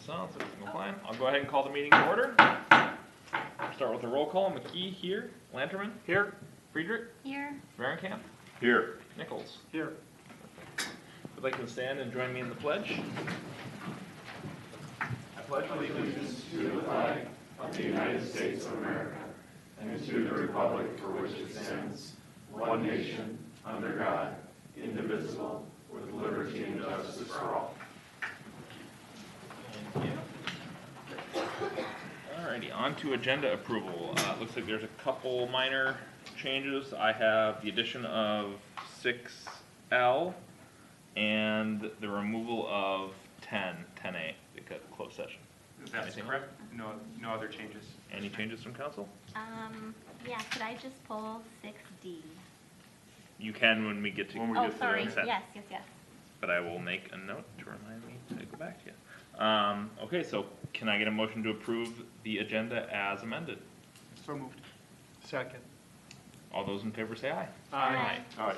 silence, every single time. I'll go ahead and call the meeting to order. Start with a roll call. McKee here. Lanterman here. Friedrich here. Varenkamp Here. Nichols Here. would like to stand and join me in the pledge. I pledge allegiance to the flag of the United States of America and to the republic for which it stands, one nation, under God, indivisible, with liberty and justice for all. Thank you. Alrighty, on to agenda approval. Looks like there's a couple minor changes. I have the addition of 6L and the removal of 10A, the closed session. That's Anything correct. No other changes. Any changes from council? Yeah, could I just pull 6D? You can when we get to Oh, sorry, consent. yes. But I will make a note to remind me to go back to you. Okay, so can I get a motion to approve the agenda as amended? So moved. Second. All those in favor say aye. Aye. Aye.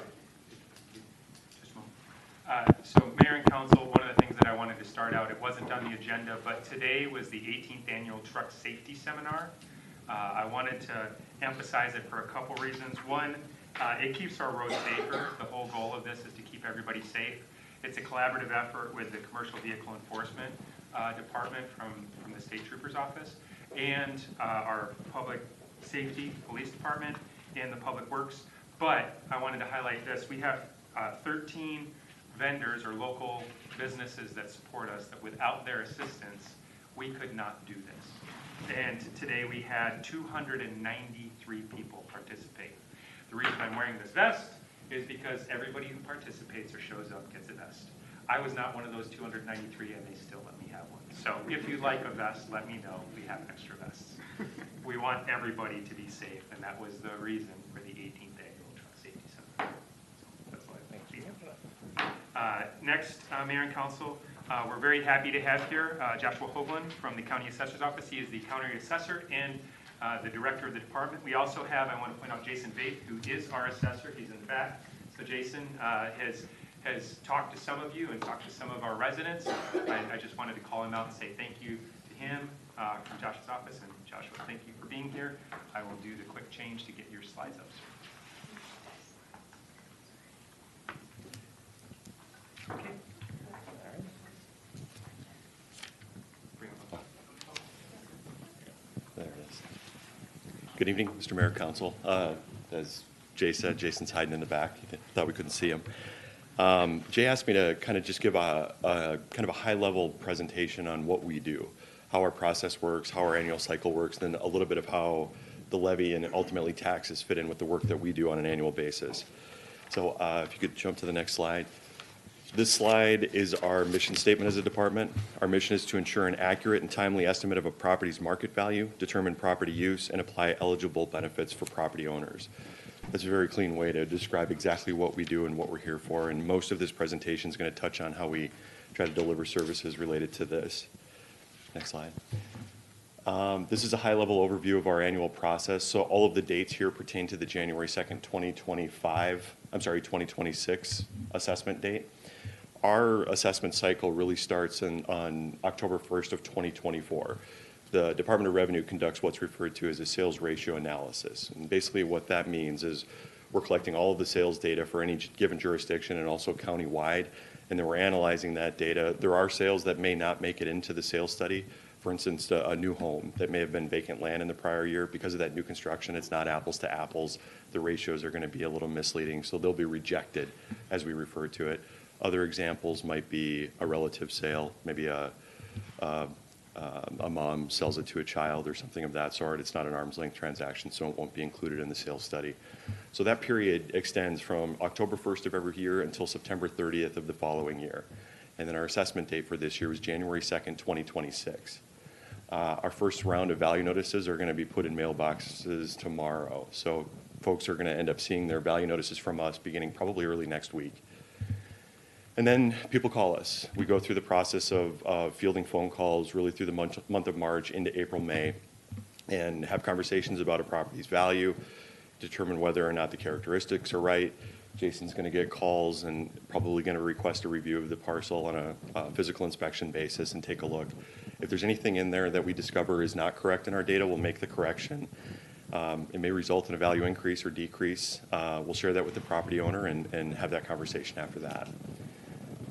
Just a moment. So Mayor and Council, one of the things that I wanted to start out, it wasn't on the agenda, but today was the 18th Annual Truck Safety Seminar. I wanted to emphasize it for a couple reasons. One, it keeps our roads safer. The whole goal of this is to keep everybody safe. It's a collaborative effort with the Commercial Vehicle Enforcement Department from the State Trooper's Office and our Public Safety Police Department and the Public Works. But I wanted to highlight this. We have 13 vendors or local businesses that support us that without their assistance, we could not do this. And today we had 293 people participate. The reason I'm wearing this vest is because everybody who participates or shows up gets a vest. I was not one of those 293 and they still let me have one. So if you'd like a vest, let me know. We have extra vests. We want everybody to be safe, and that was the reason for the 18th Annual Truck Safety Seminar. So that's what I think. Next, Mayor and Council, we're very happy to have here Joshua Hoagland from the County Assessor's Office. He is the County Assessor and the Director of the Department. We also have, I want to point out Jason Bate, who is our Assessor. He's in the back. So Jason has talked to some of you and talked to some of our residents. I just wanted to call him out and say thank you to him from Josh's office. And Joshua, thank you for being here. I will do the quick change to get your slides up. Okay. Bring them up. There it is. Good evening, Mr. Mayor, Council. As Jay said, Jason's hiding in the back. Thought we couldn't see him. Jay asked me to kind of just give a kind of a high-level presentation on what we do, how our process works, how our annual cycle works, then a little bit of how the levy and ultimately taxes fit in with the work that we do on an annual basis. So if you could jump to the next slide. This slide is our mission statement as a department. Our mission is to ensure an accurate and timely estimate of a property's market value, determine property use, and apply eligible benefits for property owners. That's a very clean way to describe exactly what we do and what we're here for, and most of this presentation is going to touch on how we try to deliver services related to this. Next slide. This is a high-level overview of our annual process. So all of the dates here pertain to the January 2nd, 2026 assessment date. Our assessment cycle really starts on October 1st of 2024. The Department of Revenue conducts what's referred to as a sales ratio analysis. And basically what that means is we're collecting all of the sales data for any given jurisdiction and also county-wide, and then we're analyzing that data. There are sales that may not make it into the sales study. For instance, a new home that may have been vacant land in the prior year. Because of that new construction, it's not apples to apples. The ratios are going to be a little misleading, so they'll be rejected as we refer to it. Other examples might be a relative sale, maybe a mom sells it to a child or something of that sort. It's not an arm's length transaction, so it won't be included in the sales study. So that period extends from October 1st of every year until September 30th of the following year. And then our assessment date for this year was January 2nd, 2026. Our first round of value notices are going to be put in mailboxes tomorrow. So folks are going to end up seeing their value notices from us beginning probably early next week. And then people call us. We go through the process of fielding phone calls really through the month of March into April, May, and have conversations about a property's value, determine whether or not the characteristics are right, Jason's going to get calls and probably going to request a review of the parcel on a physical inspection basis and take a look. If there's anything in there that we discover is not correct in our data, we'll make the correction. It may result in a value increase or decrease. We'll share that with the property owner and have that conversation after that.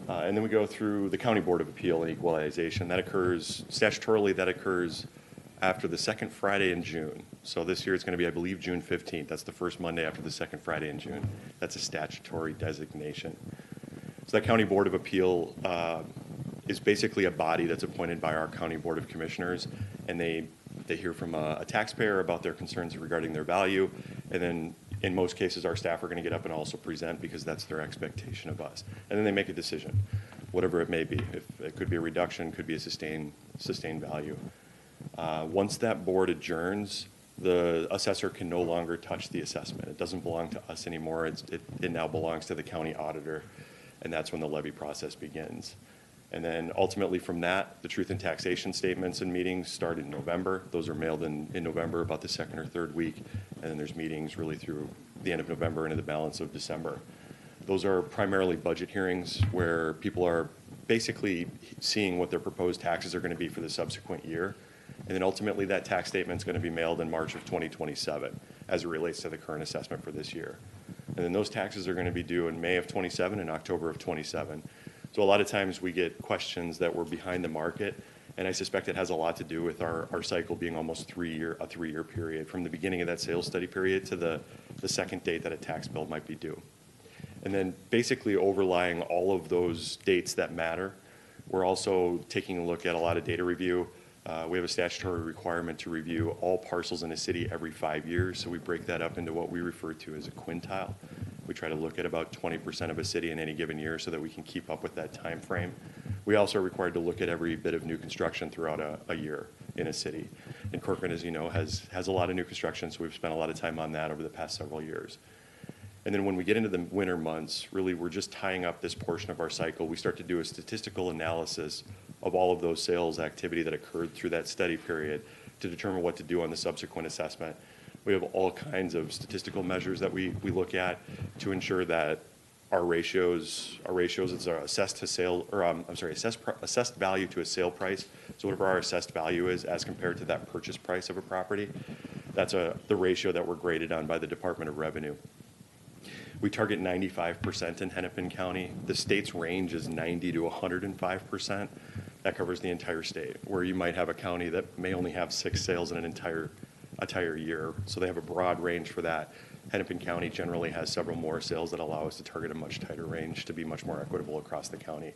And then we go through the County Board of Appeal and Equalization. That occurs, statutorily, that occurs after the second Friday in June. So this year it's going to be, I believe, June 15th. That's the first Monday after the second Friday in June. That's a statutory designation. So that County Board of Appeal is basically a body that's appointed by our County Board of Commissioners, and they hear from a taxpayer about their concerns regarding their value, and then in most cases our staff are going to get up and also present because that's their expectation of us. And then they make a decision, whatever it may be. If it could be a reduction, could be a sustained value. Once that board adjourns, the assessor can no longer touch the assessment. It doesn't belong to us anymore. It now belongs to the county auditor, and that's when the levy process begins. And then ultimately from that, the truth and taxation statements and meetings start in November. Those are mailed in November, about the second or third week, and then there's meetings really through the end of November into the balance of December. Those are primarily budget hearings where people are basically seeing what their proposed taxes are going to be for the subsequent year. And then ultimately that tax statement is going to be mailed in March of 2027 as it relates to the current assessment for this year. And then those taxes are going to be due in May of 27 and October of 27. So a lot of times we get questions that we're behind the market, and I suspect it has a lot to do with our cycle being almost a three-year period, from the beginning of that sales study period to the second date that a tax bill might be due. And then basically overlying all of those dates that matter, we're also taking a look at a lot of data review. We have a statutory requirement to review all parcels in a city every 5 years, so we break that up into what we refer to as a quintile. We try to look at about 20% of a city in any given year so that we can keep up with that time frame. We also are required to look at every bit of new construction throughout a year in a city. And Corcoran, as you know, has a lot of new construction, so we've spent a lot of time on that over the past several years. And then when we get into the winter months, really we're just tying up this portion of our cycle. We start to do a statistical analysis of all of those sales activity that occurred through that study period to determine what to do on the subsequent assessment. We have all kinds of statistical measures that we look at to ensure that our ratios is our assessed to sale, or assessed value to a sale price. So whatever our assessed value is as compared to that purchase price of a property, that's the ratio that we're graded on by the Department of Revenue. We target 95% in Hennepin County. The state's range is 90 to 105%. That covers the entire state, where you might have a county that may only have 6 sales in an entire year. So they have a broad range for that. Hennepin County generally has several more sales that allow us to target a much tighter range to be much more equitable across the county.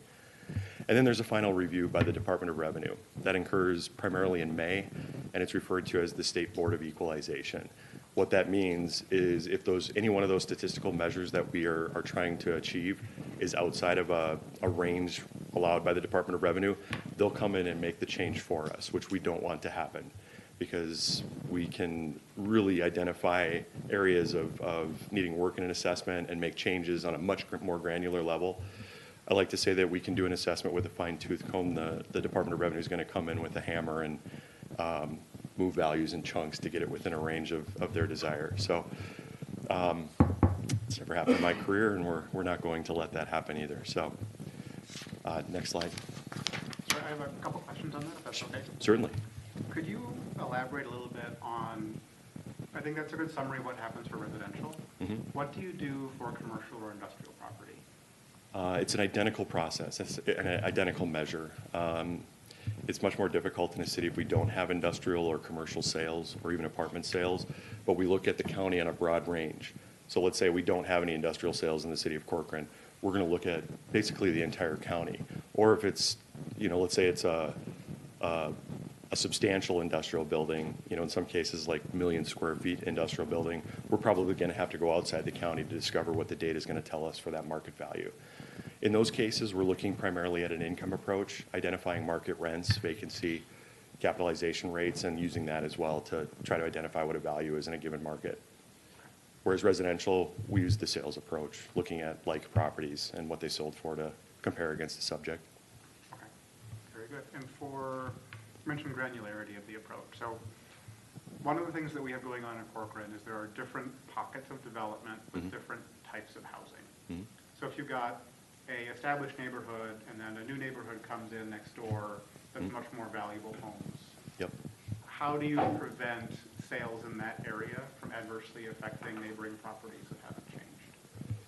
And then there's a final review by the Department of Revenue. That occurs primarily in May, and it's referred to as the State Board of Equalization. What that means is if any one of those statistical measures that we are trying to achieve is outside of a range allowed by the Department of Revenue, they'll come in and make the change for us, which we don't want to happen, because we can really identify areas of needing work in an assessment and make changes on a much more granular level. I like to say that we can do an assessment with a fine-tooth comb. The Department of Revenue is going to come in with a hammer and move values in chunks to get it within a range of their desire. So it's never happened in my career, and we're not going to let that happen either. So next slide. Sorry, I have a couple questions on that, if that's okay. Certainly. Could you elaborate a little bit on, I think that's a good summary of what happens for residential. Mm-hmm. What do you do for commercial or industrial property? It's an identical process. It's an identical measure. It's much more difficult in a city if we don't have industrial or commercial sales or even apartment sales, but we look at the county on a broad range. So let's say we don't have any industrial sales in the city of Corcoran. We're going to look at basically the entire county. Or if it's, let's say it's a substantial industrial building, in some cases like 1 million square feet industrial building, we're probably going to have to go outside the county to discover what the data is going to tell us for that market value. In those cases, we're looking primarily at an income approach, identifying market rents, vacancy, capitalization rates, and using that as well to try to identify what a value is in a given market. Whereas residential, we use the sales approach, looking at like properties and what they sold for to compare against the subject. Okay, very good. And you mentioned granularity of the approach. So one of the things that we have going on in Corcoran is there are different pockets of development with different types of housing. Mhm. So if you've got a established neighborhood and then a new neighborhood comes in next door that's much more valuable homes, Yep. how do you prevent sales in that area from adversely affecting neighboring properties that haven't changed?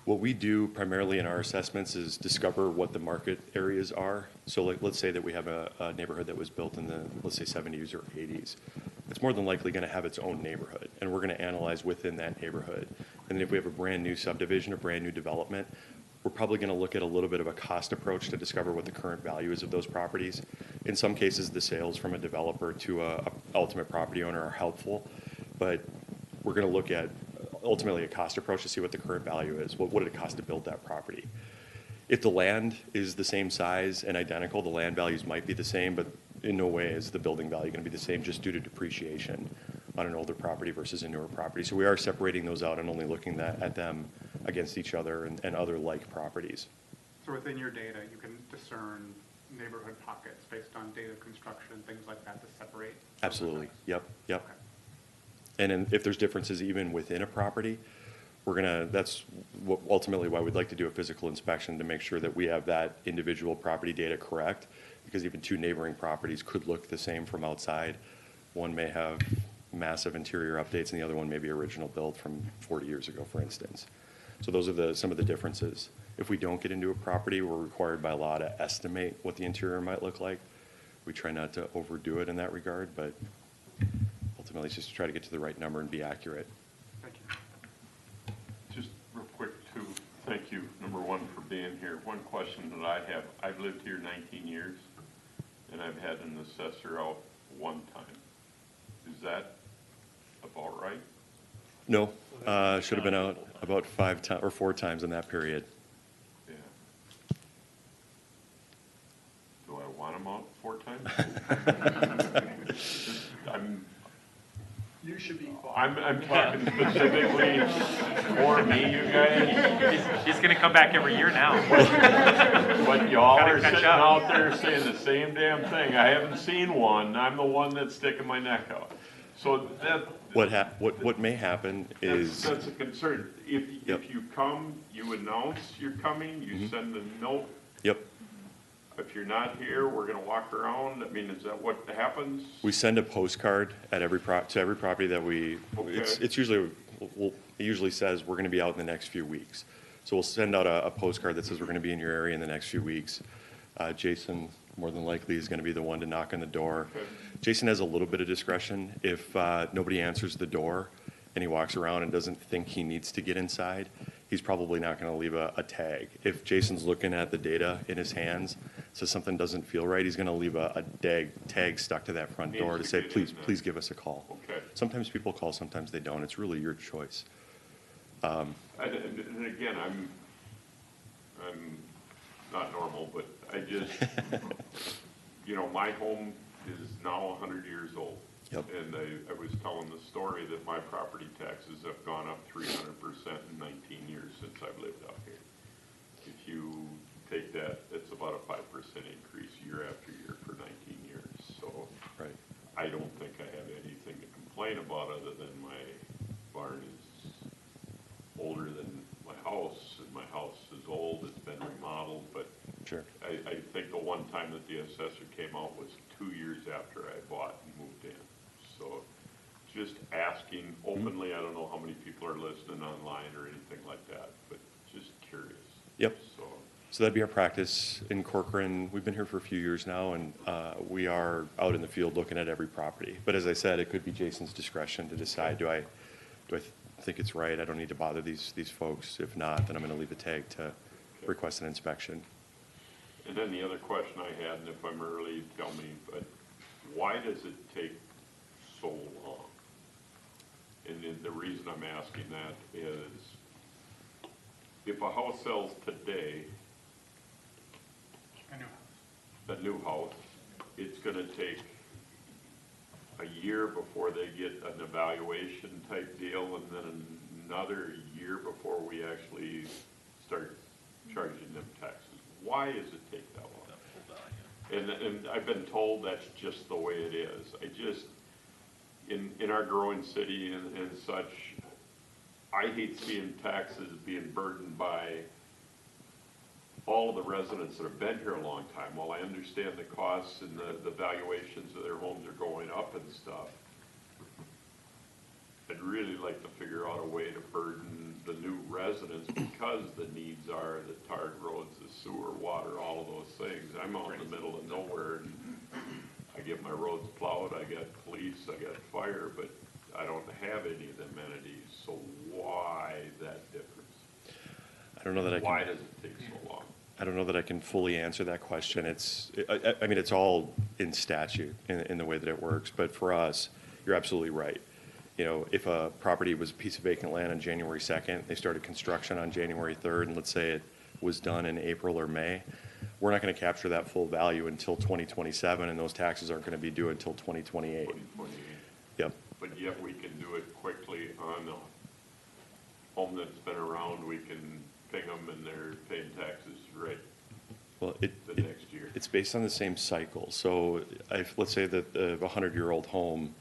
What we do primarily in our assessments is discover what the market areas are. So like, let's say that we have a neighborhood that was built in the, let's say 70s or 80s. It's more than likely going to have its own neighborhood, and we're going to analyze within that neighborhood. And then if we have a brand new subdivision, a brand new development, we're probably going to look at a little bit of a cost approach to discover what the current value is of those properties. In some cases, the sales from a developer to a ultimate property owner are helpful, but we're going to look at ultimately a cost approach to see what the current value is. What did it cost to build that property? If the land is the same size and identical, the land values might be the same, but in no way is the building value going to be the same just due to depreciation on an older property versus a newer property. So we are separating those out and only looking at them against each other and other like properties. So within your data, you can discern neighborhood pockets based on date of construction, things like that to separate? those Absolutely. effects? Yep. Okay. And then if there's differences even within a property, that's ultimately why we'd like to do a physical inspection to make sure that we have that individual property data correct, because even two neighboring properties could look the same from outside. One may have massive interior updates and the other one may be original build from 40 years ago, for instance. So those are some of the differences. If we don't get into a property, we're required by law to estimate what the interior might look like. We try not to overdo it in that regard, but ultimately it's just to try to get to the right number and be accurate. Thank you. Just real quick too, thank you, number one, for being here. One question that I have, I've lived here 19 years, and I've had an assessor out one time. Is that about right? No, should have been out about 5 times or 4 times in that period. Yeah. Do I want him out 4 times? You should be I'm talking specifically for me, you guys. He's going to come back every year now. But y'all Gotta are catch sitting up. out there saying the same damn thing. I haven't seen one. I'm the one that's sticking my neck out. So that. What may happen is, That's a concern. Yep. If you come, you announce you're coming, you send a note. yep, If you're not here, we're gonna walk around. I mean, is that what happens? we send a postcard at to every property that Okay. it's usually, it usually says we're gonna be out in the next few weeks. So we'll send out a postcard that says we're gonna be in your area in the next few weeks. Jason, more than likely, is gonna be the one to knock on the door. Okay. Jason has a little bit of discretion. If nobody answers the door and he walks around and doesn't think he needs to get inside, he's probably not going to leave a tag. If Jason's looking at the data in his hands, says something doesn't feel right, he's going to leave a tag stuck to that front Needs door to to say, get in please, there. please give us a call. Okay. Sometimes people call, sometimes they don't. It's really your choice. And again, I'm not normal, but I just, my home is now 100 years old. Yep. And I was telling the story that my property taxes have gone up 300% in 19 years since I've lived out here. If you take that, it's about a 5% increase year after year for 19 years. So Right. I don't think I have anything to complain about other than my barn is older than my house, and my house is old, it's been remodeled, but Sure. I think the one time that the assessor came out was 2 years after I bought and moved in. So just asking openly, I don't know how many people are listening online or anything like that, but just curious. Yep. So, So that'd be our practice in Corcoran. We've been here for a few years now, and we are out in the field looking at every property. But as I said, it could be Jason's discretion to decide, do I think it's right? I don't need to bother these folks. If not, then I'm going to leave a tag to request an inspection. and then the other question I had, and if I'm early, tell me, but why does it take so long? And then the reason I'm asking that is, if a house sells today, I know. a new house, it's gonna take a year before they get an evaluation type deal, and then another year before we actually start charging them taxes. Why does it take that long? And I've been told that's just the way it is. I just, in our growing city and such, I hate seeing taxes being burdened by all of the residents that have been here a long time. While I understand the costs and the valuations of their homes are going up and stuff, I'd really like to figure out a way to burden the new residents because the needs are the tarred roads, the sewer, water, all of those things. I'm out in the middle of nowhere and I get my roads plowed, I got police, I got fire, but I don't have any of the amenities. So why that difference? I don't know that I can. Why does it take so long? I don't know that I can fully answer that question. I mean, it's all in statute in the way that it works. But for us, you're absolutely right. You know, if a property was a piece of vacant land on January 2nd, they started construction on January 3rd, and let's say it was done in April or May, we're not going to capture that full value until 2027, and those taxes aren't going to be due until 2028. 2028. Yep. But yet we can do it quickly on a home that's been around. We can ping them and they're paying taxes right Well, the next year. it's based on the same cycle. So let's say that a 100-year-old home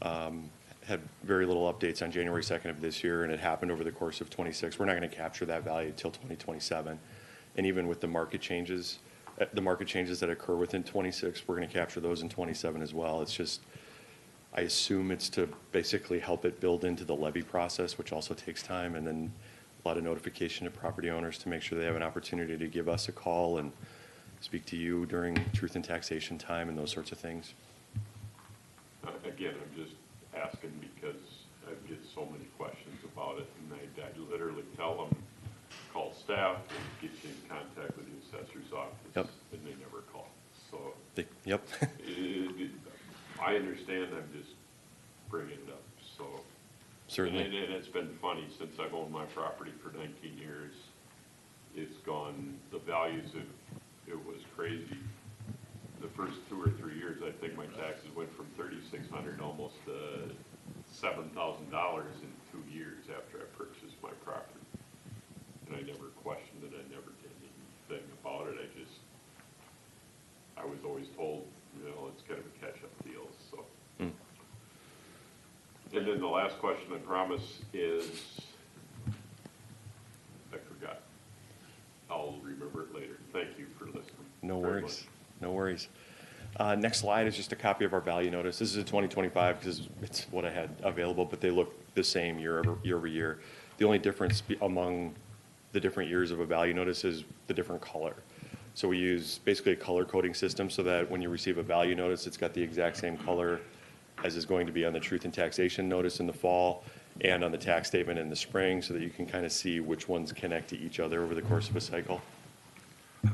had very little updates on January 2nd of this year, and it happened over the course of 26. We're not going to capture that value until 2027. And even with the market changes that occur within 26, we're going to capture those in 27 as well. It's just, I assume it's to basically help it build into the levy process, which also takes time, and then a lot of notification to property owners to make sure they have an opportunity to give us a call and speak to you during truth and taxation time and those sorts of things. Again, I'm just asking because I get so many questions about it, and I literally tell them, call staff, and get you in contact with the assessor's office, Yep. and they never call. So Yep. I understand, I'm just bringing it up, so. Certainly. And it's been funny, since I've owned my property for 19 years, it's gone, the values it was crazy. The first 2 or 3 years, I think my taxes went from $3,600 almost to $7,000 in 2 years after I purchased my property. And I never questioned it, I never did anything about it, I was always told, you know, it's kind of a catch-up deal, so. And then the last question I promise is, I forgot. I'll remember it later. Thank you for listening. No very worries. much. No worries. Next slide is just a copy of our value notice. This is a 2025 because it's what I had available, but they look the same year over year. The only difference among the different years of a value notice is the different color. So we use basically a color coding system so that when you receive a value notice, it's got the exact same color as is going to be on the truth and taxation notice in the fall and on the tax statement in the spring, so that you can kind of see which ones connect to each other over the course of a cycle.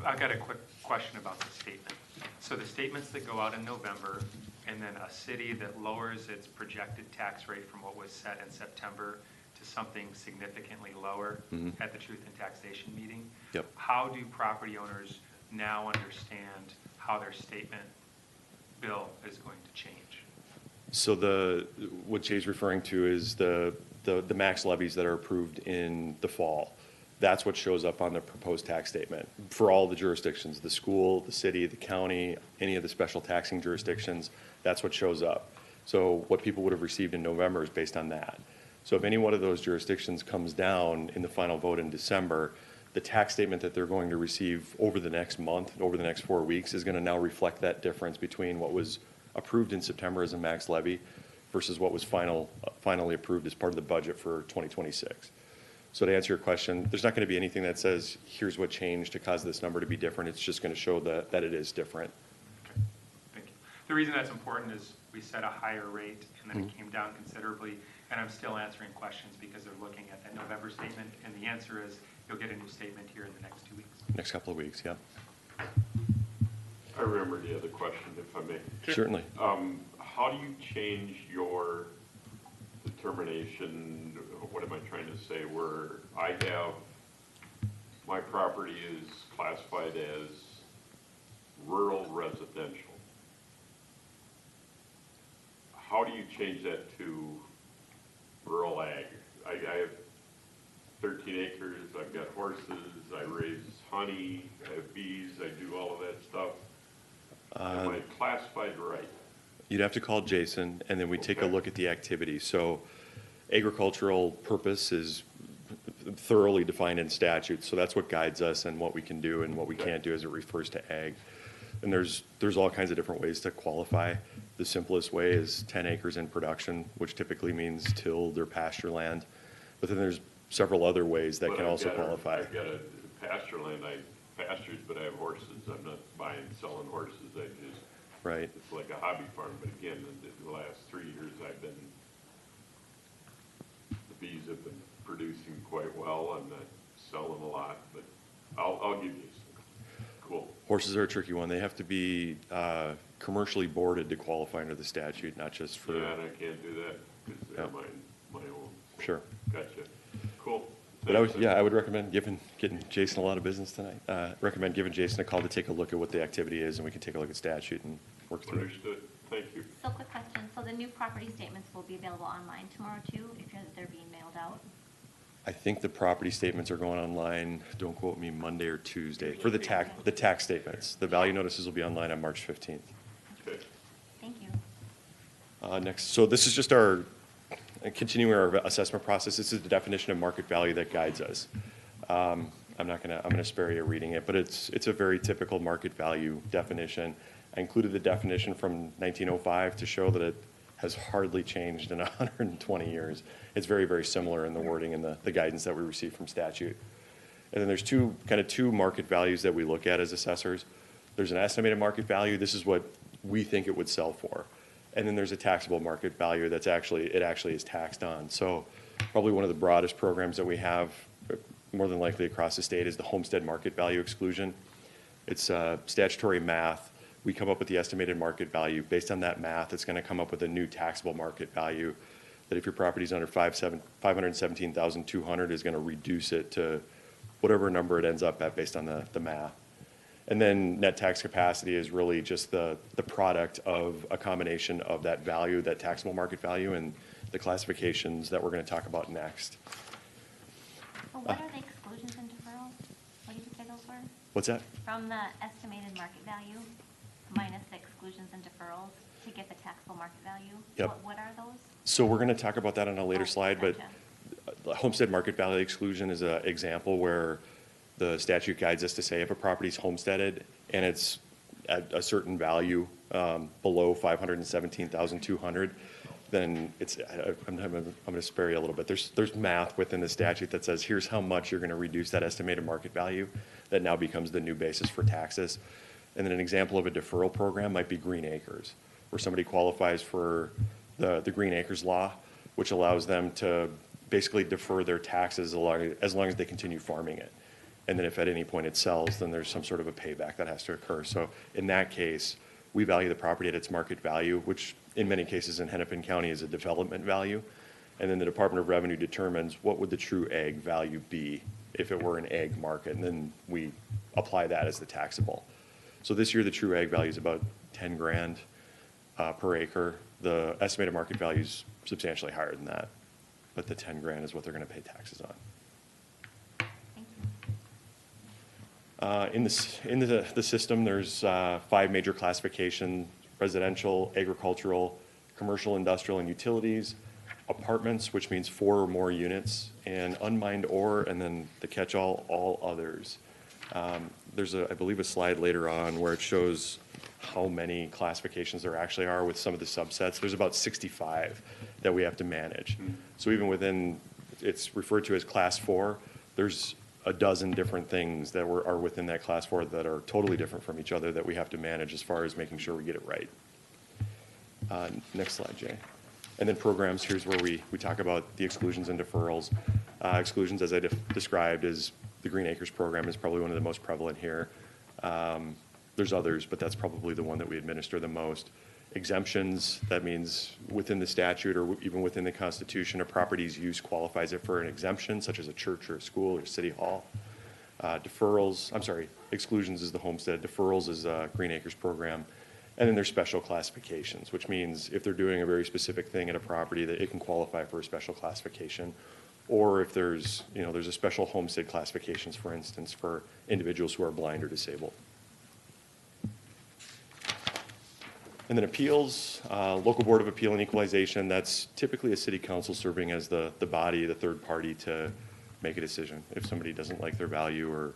I've got a quick question about the statement. So the statements that go out in November, and then a city that lowers its projected tax rate from what was set in September to something significantly lower at the truth and taxation meeting. Yep. How do property owners now understand how their statement bill is going to change? So what Jay's referring to is the max levies that are approved in the fall. That's what shows up on the proposed tax statement for all the jurisdictions, the school, the city, the county, any of the special taxing jurisdictions. That's what shows up. So what people would have received in November is based on that. So if any one of those jurisdictions comes down in the final vote in December, the tax statement that they're going to receive over the next month, over the next 4 weeks, is going to now reflect that difference between what was approved in September as a max levy versus what was finally approved as part of the budget for 2026. So to answer your question, there's not going to be anything that says, here's what changed to cause this number to be different. It's just going to show that it is different. Okay, thank you. The reason that's important is we set a higher rate and then it came down considerably, and I'm still answering questions because they're looking at that November statement, and the answer is you'll get a new statement here in the next 2 weeks. Next couple of weeks, yeah. I remember the other question, if I may. Certainly. How do you change your determination, what am I trying to say, where I have, my property is classified as rural residential. How do you change that to rural ag? I have 13 acres, I've got horses, I raise honey, I have bees, I do all of that stuff. Am I classified right? You'd have to call Jason, and then we take a Okay. look at the activity. So agricultural purpose is thoroughly defined in statute, so that's what guides us and what we can do and what we can't do as it refers to ag. And there's all kinds of different ways to qualify. The simplest way is 10 acres in production, which typically means tilled or pasture land. But then there's several other ways that But can I've also got qualify. I've got a pasture land, I pastures, but I have horses. I'm not buying, selling horses. I just, Right. it's like a hobby farm. But again, in the last 3 years, the bees have been producing quite well. I'm not selling a lot, but I'll give you some. Cool. Horses are a tricky one. They have to be commercially boarded to qualify under the statute, not just for. Yeah, and I can't do that because they're Yeah. my own. Sure. Gotcha. Cool. But I would, Thanks. yeah, I would recommend getting Jason a lot of business tonight. Recommend giving Jason a call to take a look at what the activity is, and we can take a look at statute and work through it. Understood. Thank you. So quick question, so the new property statements will be available online tomorrow too, if they're being mailed out? I think the property statements are going online, don't quote me, Monday or Tuesday, for the tax statements. The value notices will be online on March 15th. Okay. Thank you. Next, so this is just our, continuing our assessment process. This is the definition of market value that guides us. I'm gonna spare you reading it, but it's a very typical market value definition. I included the definition from 1905 to show that it has hardly changed in 120 years. It's very, very similar in the wording and the guidance that we receive from statute. And then there's two market values that we look at as assessors. There's an estimated market value. This is what we think it would sell for. And then there's a taxable market value it actually is taxed on. So probably one of the broadest programs that we have, more than likely across the state, is the homestead market value exclusion. It's statutory math. We come up with the estimated market value. Based on that math, it's going to come up with a new taxable market value that if your property is under $517,200 is going to reduce it to whatever number it ends up at based on the math. And then net tax capacity is really just the product of a combination of that value, that taxable market value, and the classifications that we're going to talk about next. So what are the exclusions and deferrals? What did you say those were? What's that? From the estimated market value minus the exclusions and deferrals to get the taxable market value? Yep. What are those? So we're going to talk about that on a later Oh, slide, but gotcha. the homestead market value exclusion is an example where the statute guides us to say if a property's homesteaded and it's at a certain value below $517,200, then it's, I'm going to spare you a little bit. There's math within the statute that says here's how much you're going to reduce that estimated market value that now becomes the new basis for taxes. And then an example of a deferral program might be green acres, where somebody qualifies for the Green Acres law, which allows them to basically defer their taxes as long as they continue farming it. And then if at any point it sells, then there's some sort of a payback that has to occur. So in that case, we value the property at its market value, which in many cases in Hennepin County is a development value. And then the Department of Revenue determines what would the true ag value be if it were an ag market, and then we apply that as the taxable. So this year, the true ag value is about 10 grand per acre. The estimated market value is substantially higher than that, but the 10 grand is what they're going to pay taxes on. Thank you. In the system, there's 5 major classifications: residential, agricultural, commercial, industrial, and utilities. Apartments, which means 4 or more units, and unmined ore, and then the catch-all, all others. There's I believe a slide later on where it shows how many classifications there actually are with some of the subsets. There's about 65 that we have to manage. So even within, it's referred to as class 4, there's a dozen different things that are within that class 4 that are totally different from each other that we have to manage as far as making sure we get it right. Next slide, Jay. And then programs, here's where we talk about the exclusions and deferrals. Exclusions, as I described, is the Green Acres program is probably one of the most prevalent here. There's others, but that's probably the one that we administer the most. Exemptions, that means within the statute or even within the Constitution, a property's use qualifies it for an exemption, such as a church or a school or city hall. Exclusions is the homestead, deferrals is Green Acres program. And then there's special classifications, which means if they're doing a very specific thing at a property, that it can qualify for a special classification. Or if there's a special homestead classifications, for instance, for individuals who are blind or disabled. And then appeals, local board of appeal and equalization, that's typically a city council serving as the body, the third party to make a decision. If somebody doesn't like their value or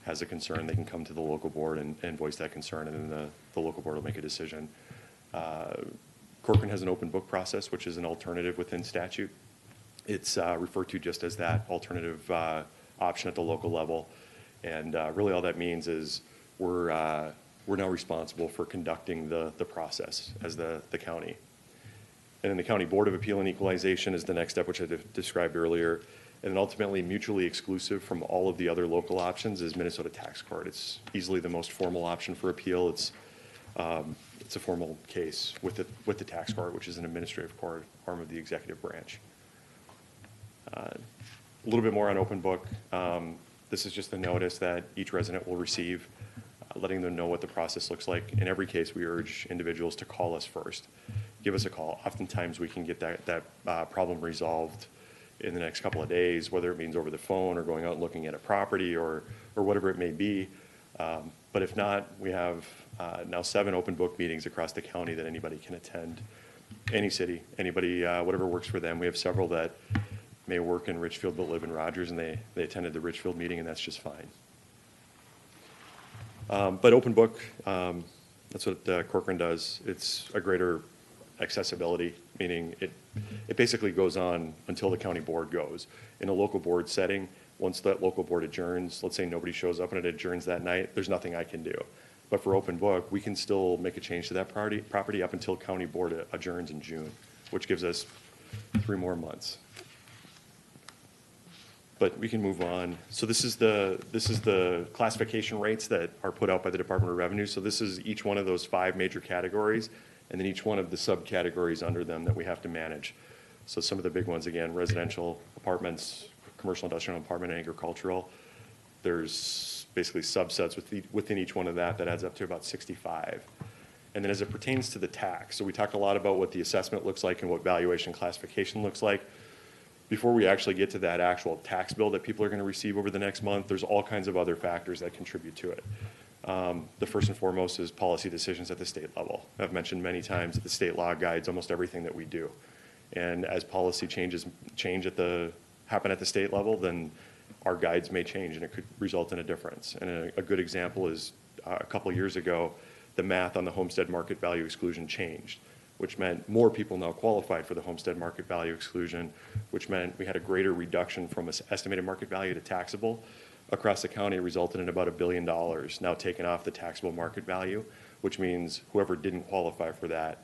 has a concern, they can come to the local board and voice that concern, and then the local board will make a decision. Corcoran has an open book process, which is an alternative within statute. It's referred to just as that alternative option at the local level. And really all that means is we're now responsible for conducting the process as the county. And then the County Board of Appeal and Equalization is the next step, which I described earlier. And then ultimately mutually exclusive from all of the other local options is Minnesota Tax Court. It's easily the most formal option for appeal. It's a formal case with the tax court, which is an administrative court arm of the executive branch. A little bit more on open book. This is just a notice that each resident will receive, letting them know what the process looks like. In every case, we urge individuals to call us first. Give us a call. Oftentimes, we can get that problem resolved in the next couple of days, whether it means over the phone or going out and looking at a property or whatever it may be. But if not, we have now 7 open book meetings across the county that anybody can attend. Any city, anybody, whatever works for them. We have several that may work in Richfield but live in Rogers, and they attended the Richfield meeting, and that's just fine. But open book, that's what Corcoran does. It's a greater accessibility, meaning it basically goes on until the county board goes. In a local board setting, once that local board adjourns, let's say nobody shows up and it adjourns that night, there's nothing I can do. But for open book, we can still make a change to that property up until county board adjourns in June, which gives us 3 more months. But we can move on. So this is the classification rates that are put out by the Department of Revenue. So this is each one of those 5 major categories, and then each one of the subcategories under them that we have to manage. So some of the big ones, again, residential, apartments, commercial, industrial, apartment, and agricultural. There's basically subsets within each one of that adds up to about 65. And then as it pertains to the tax, so we talked a lot about what the assessment looks like and what valuation classification looks like. Before we actually get to that actual tax bill that people are going to receive over the next month, there's all kinds of other factors that contribute to it. The first and foremost is policy decisions at the state level. I've mentioned many times that the state law guides almost everything that we do. And as policy changes happen at the state level, then our guides may change and it could result in a difference. And a good example is a couple years ago, the math on the homestead market value exclusion changed, which meant more people now qualified for the homestead market value exclusion, which meant we had a greater reduction from estimated market value to taxable. Across the county, it resulted in about $1 billion now taken off the taxable market value, which means whoever didn't qualify for that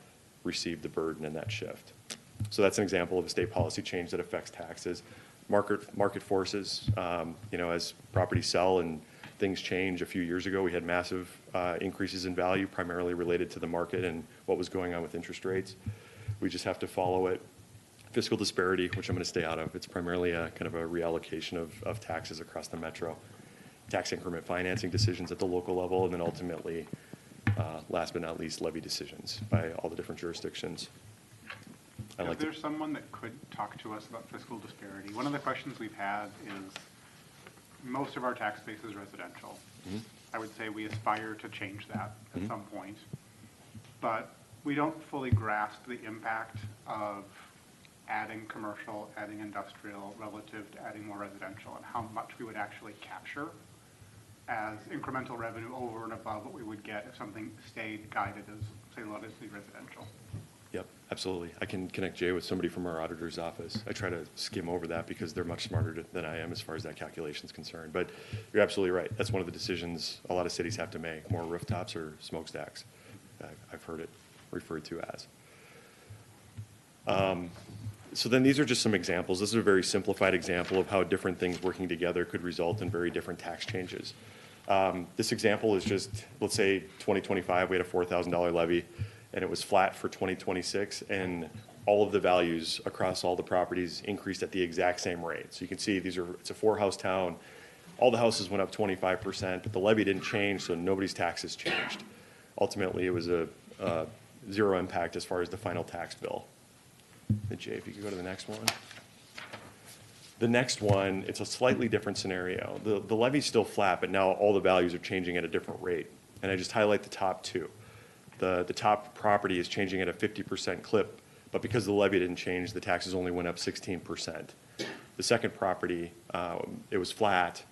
received the burden in that shift. So that's an example of a state policy change that affects taxes. Market forces, as properties sell and things change. A few years ago, we had massive increases in value, primarily related to the market and what was going on with interest rates. We just have to follow it. Fiscal disparity, which I'm going to stay out of. It's primarily a kind of a reallocation of taxes across the metro. Tax increment financing decisions at the local level, and then ultimately, last but not least, levy decisions by all the different jurisdictions. Is there someone that could talk to us about fiscal disparity? One of the questions we've had is most of our tax base is residential. Mm-hmm. I would say we aspire to change that at some point, but we don't fully grasp the impact of adding commercial, adding industrial relative to adding more residential, and how much we would actually capture as incremental revenue over and above what we would get if something stayed guided as, say, largely residential. Yep, absolutely. I can connect Jay with somebody from our auditor's office. I try to skim over that because they're much smarter than I am as far as that calculation is concerned. But you're absolutely right. That's one of the decisions a lot of cities have to make, more rooftops or smokestacks. I've heard it referred to as. So then these are just some examples. This is a very simplified example of how different things working together could result in very different tax changes. This example is just, let's say 2025, we had a $4,000 levy, and it was flat for 2026, and all of the values across all the properties increased at the exact same rate. So you can see it's a 4-house town. All the houses went up 25%, but the levy didn't change, so nobody's taxes changed. Ultimately, it was a zero impact as far as the final tax bill. And Jay, if you could go to the next one. The next one, it's a slightly different scenario. The levy's still flat, but now all the values are changing at a different rate. And I just highlight the top two. the top property is changing at a 50% clip, but because the levy didn't change, the taxes only went up 16%. The second property, it was flat,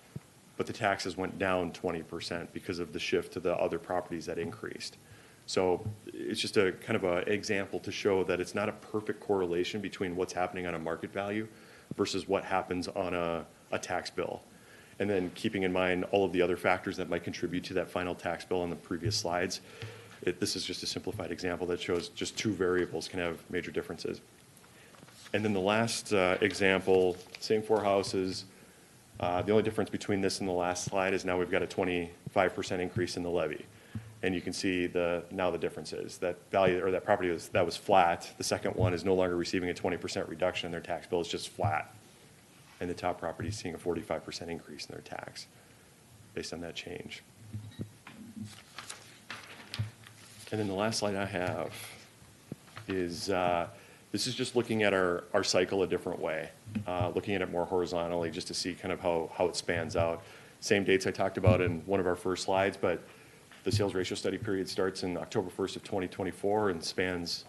but the taxes went down 20% because of the shift to the other properties that increased. So it's just a kind of an example to show that it's not a perfect correlation between what's happening on a market value versus what happens on a tax bill. And then keeping in mind all of the other factors that might contribute to that final tax bill on the previous slides. This is just a simplified example that shows just two variables can have major differences. And then the last example, same four houses. The only difference between this and the last slide is now we've got a 25% increase in the levy. And you can see now the difference is that value, or that property that was flat, the second one is no longer receiving a 20% reduction in their tax bill, it's just flat. And the top property is seeing a 45% increase in their tax based on that change. And then the last slide I have is, this is just looking at our cycle a different way, looking at it more horizontally just to see kind of how it spans out. Same dates I talked about in one of our first slides, but the sales ratio study period starts in October 1st of 2024 and spans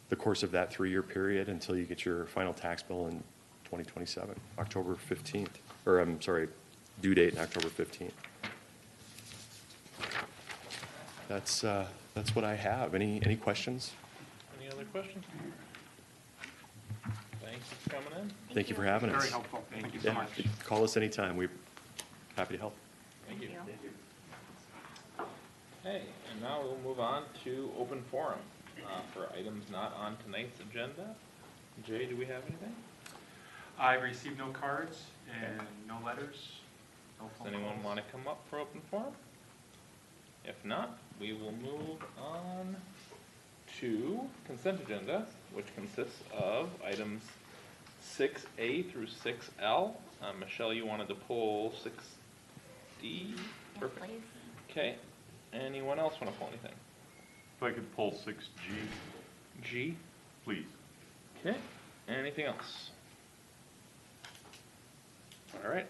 the course of that 3-year period until you get your final tax bill in 2027, October 15th, or I'm sorry, due date October 15th. That's what I have. Any questions? Any other questions? Thanks for coming in. Thank you for having us. Very helpful. Thank you so Yeah, much. call us anytime. We're happy to help. Thank you. Thank you. Okay, and now we'll move on to open forum for items not on tonight's agenda. Jay, do we have anything? I've received no cards and no letters, no phone Does anyone calls. want to come up for open forum? If not, we will move on to consent agenda, which consists of items 6A through 6L. Michelle, you wanted to pull 6D? Yes, Perfect. please. Okay, anyone else want to pull anything? If I could pull 6G, G? please. Okay, anything else? All right,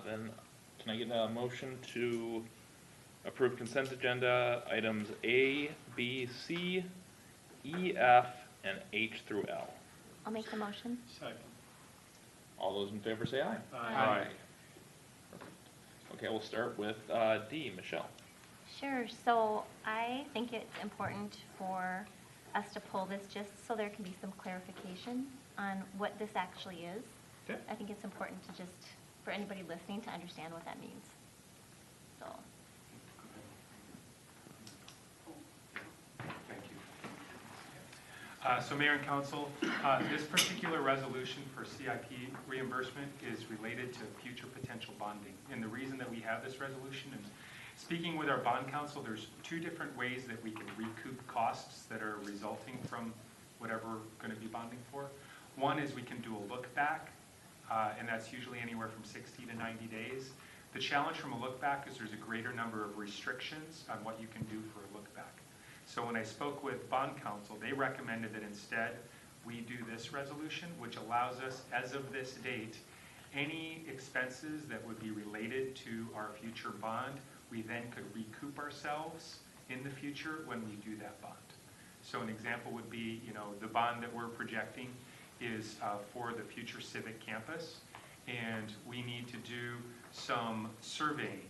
then can I get a motion to approve consent agenda items A, B, C, E, F, and H through L? I'll make the motion. Second. All those in favor say aye. Aye. Perfect. Okay, we'll start with D, Michelle. Sure, so I think it's important for us to pull this just so there can be some clarification on what this actually is. Okay. I think it's important to just, for anybody listening, to understand what that means. So, Thank you. So Mayor and Council, this particular resolution for CIP reimbursement is related to future potential bonding. And the reason that we have this resolution is, speaking with our bond counsel, there's two different ways that we can recoup costs that are resulting from whatever we're going to be bonding for. One is we can do a look back, and that's usually anywhere from 60 to 90 days. The challenge from a look back is there's a greater number of restrictions on what you can do for a look back. So when I spoke with bond counsel, they recommended that instead we do this resolution, which allows us, as of this date, any expenses that would be related to our future bond, we then could recoup ourselves in the future when we do that bond. So an example would be, the bond that we're projecting is for the future civic campus, and we need to do some surveying,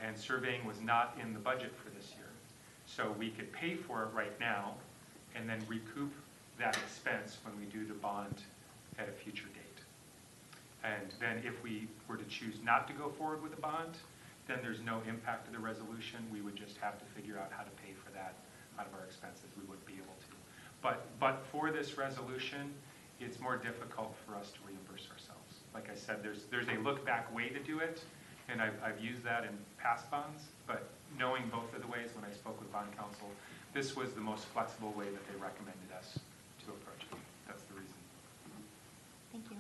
and surveying was not in the budget for this year. So we could pay for it right now and then recoup that expense when we do the bond at a future date. And then if we were to choose not to go forward with the bond, then there's no impact to the resolution. We would just have to figure out how to pay for that out of our expenses. We wouldn't be able to. But for this resolution, it's more difficult for us to reimburse ourselves. Like I said, there's a look-back way to do it, and I've used that in past bonds, but knowing both of the ways, when I spoke with bond counsel, this was the most flexible way that they recommended us to approach it. That's the reason. thank you.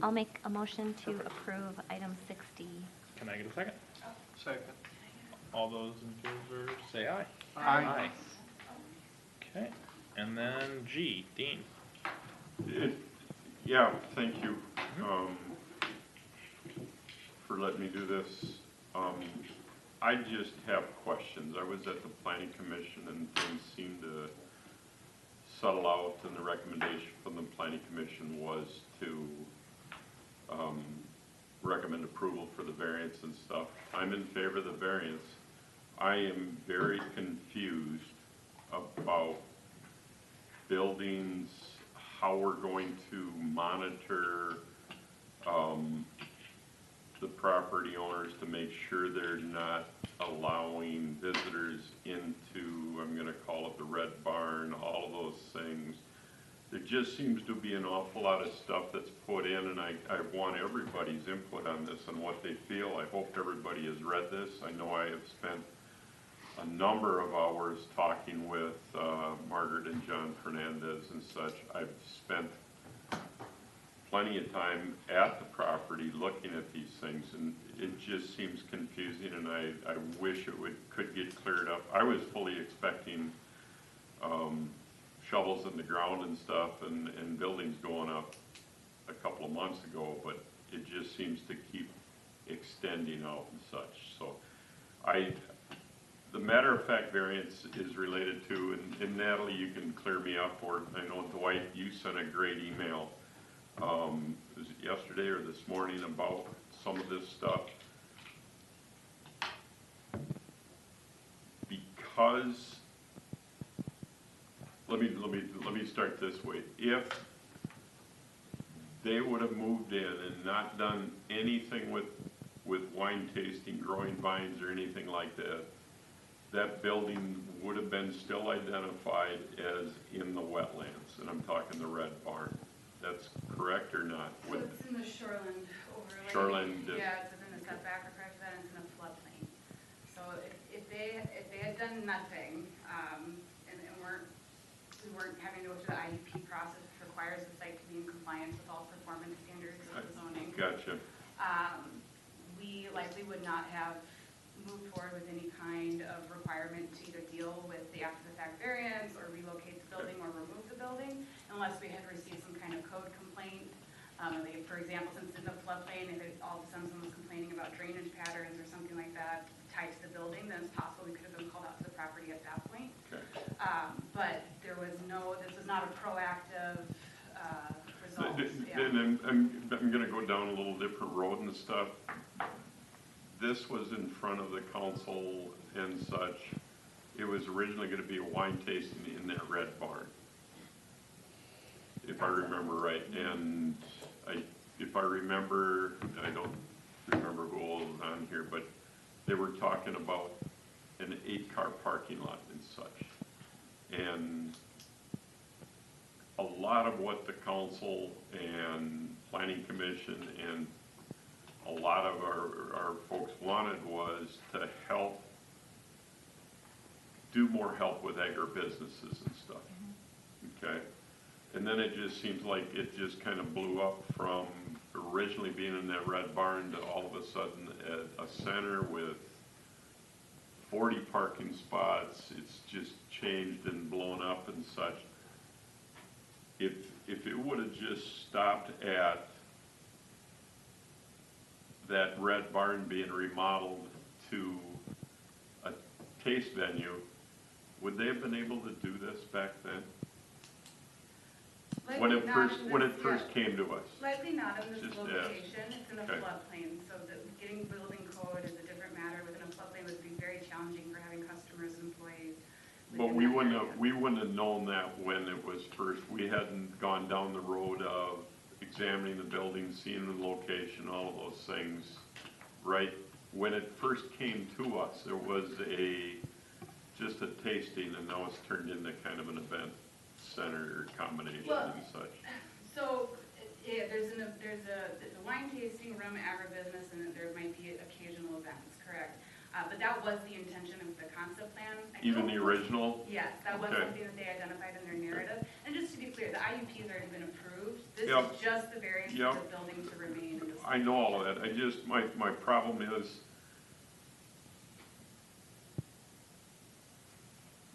I'll make a motion to approve item 6D. Can I get a second? Second. All those in favor say aye. Aye. Okay, and then G, Dean. Yeah, thank you for letting me do this. I just have questions. I was at the planning commission and things seemed to settle out, and the recommendation from the planning commission was to recommend approval for the variance and stuff. I'm in favor of the variance. I am very confused about buildings, how we're going to monitor the property owners to make sure they're not allowing visitors into, I'm gonna call it the red barn, all of those things. There just seems to be an awful lot of stuff that's put in, and I want everybody's input on this and what they feel. I hope everybody has read this. I know I have spent a number of hours talking with Margaret and John Fernandez and such. I've spent plenty of time at the property looking at these things, and it just seems confusing, and I wish it could get cleared up. I was fully expecting shovels in the ground and stuff and buildings going up a couple of months ago, but it just seems to keep extending out and such. So the matter of fact variance is related to, and Natalie, you can clear me up, or I know Dwight, you sent a great email, was it yesterday or this morning, about some of this stuff. Because, let me start this way. If they would have moved in and not done anything with wine tasting, growing vines, or anything like that, that building would have been still identified as in the wetlands, and I'm talking the red barn. That's correct or not? So it's in the shoreland overlay. Shoreland. Yeah, it's within the setback required for that, and it's in a floodplain. So if they had done nothing, and we weren't having to go through the IUP process, which requires the site to be in compliance with all performance standards of the zoning. Gotcha. We likely would not have moved forward with any kind of requirement to either deal with the after-the-fact variance or relocate the building or remove the building unless we had received some kind of code complaint. For example, since it's in the floodplain, if all of a sudden someone was complaining about drainage patterns or something like that tied to the building, then it's possible we could have been called out to the property at that point. Okay. But there was this was not a proactive result. Then I'm going to go down a little different road and stuff. This was in front of the council and such. It was originally going to be a wine tasting in that red barn, if I remember right. And if I remember, I don't remember who all was on here, but they were talking about an 8-car parking lot and such. And a lot of what the council and planning commission and a lot of our folks wanted was to do more help with agribusinesses and stuff, okay? And then it just seems like it just kind of blew up from originally being in that red barn to all of a sudden a center with 40 parking spots. It's just changed and blown up and such. If it would have just stopped at that red barn being remodeled to a taste venue, would they have been able to do this back then? When it first came to us? Likely not in this Just location. It's in a Okay. floodplain, so getting building code is a different matter. Within a floodplain would be very challenging for having customers and employees. But within we that area. wouldn't have known that when it was first. We hadn't gone down the road of examining the building, seeing the location, all of those things, right? When it first came to us, there was just a tasting, and now it's turned into kind of an event center combination and such. So, yeah, there's a wine tasting room, agribusiness, and there might be occasional events, correct? But that was the intention of the concept plan. Even the original? Yes, that was Okay. something that they identified in their narrative. And just to be clear, the IUP has already been approved. This Yep. is just the variance Yep. for the building to remain in this. I know all of that. I just, my problem is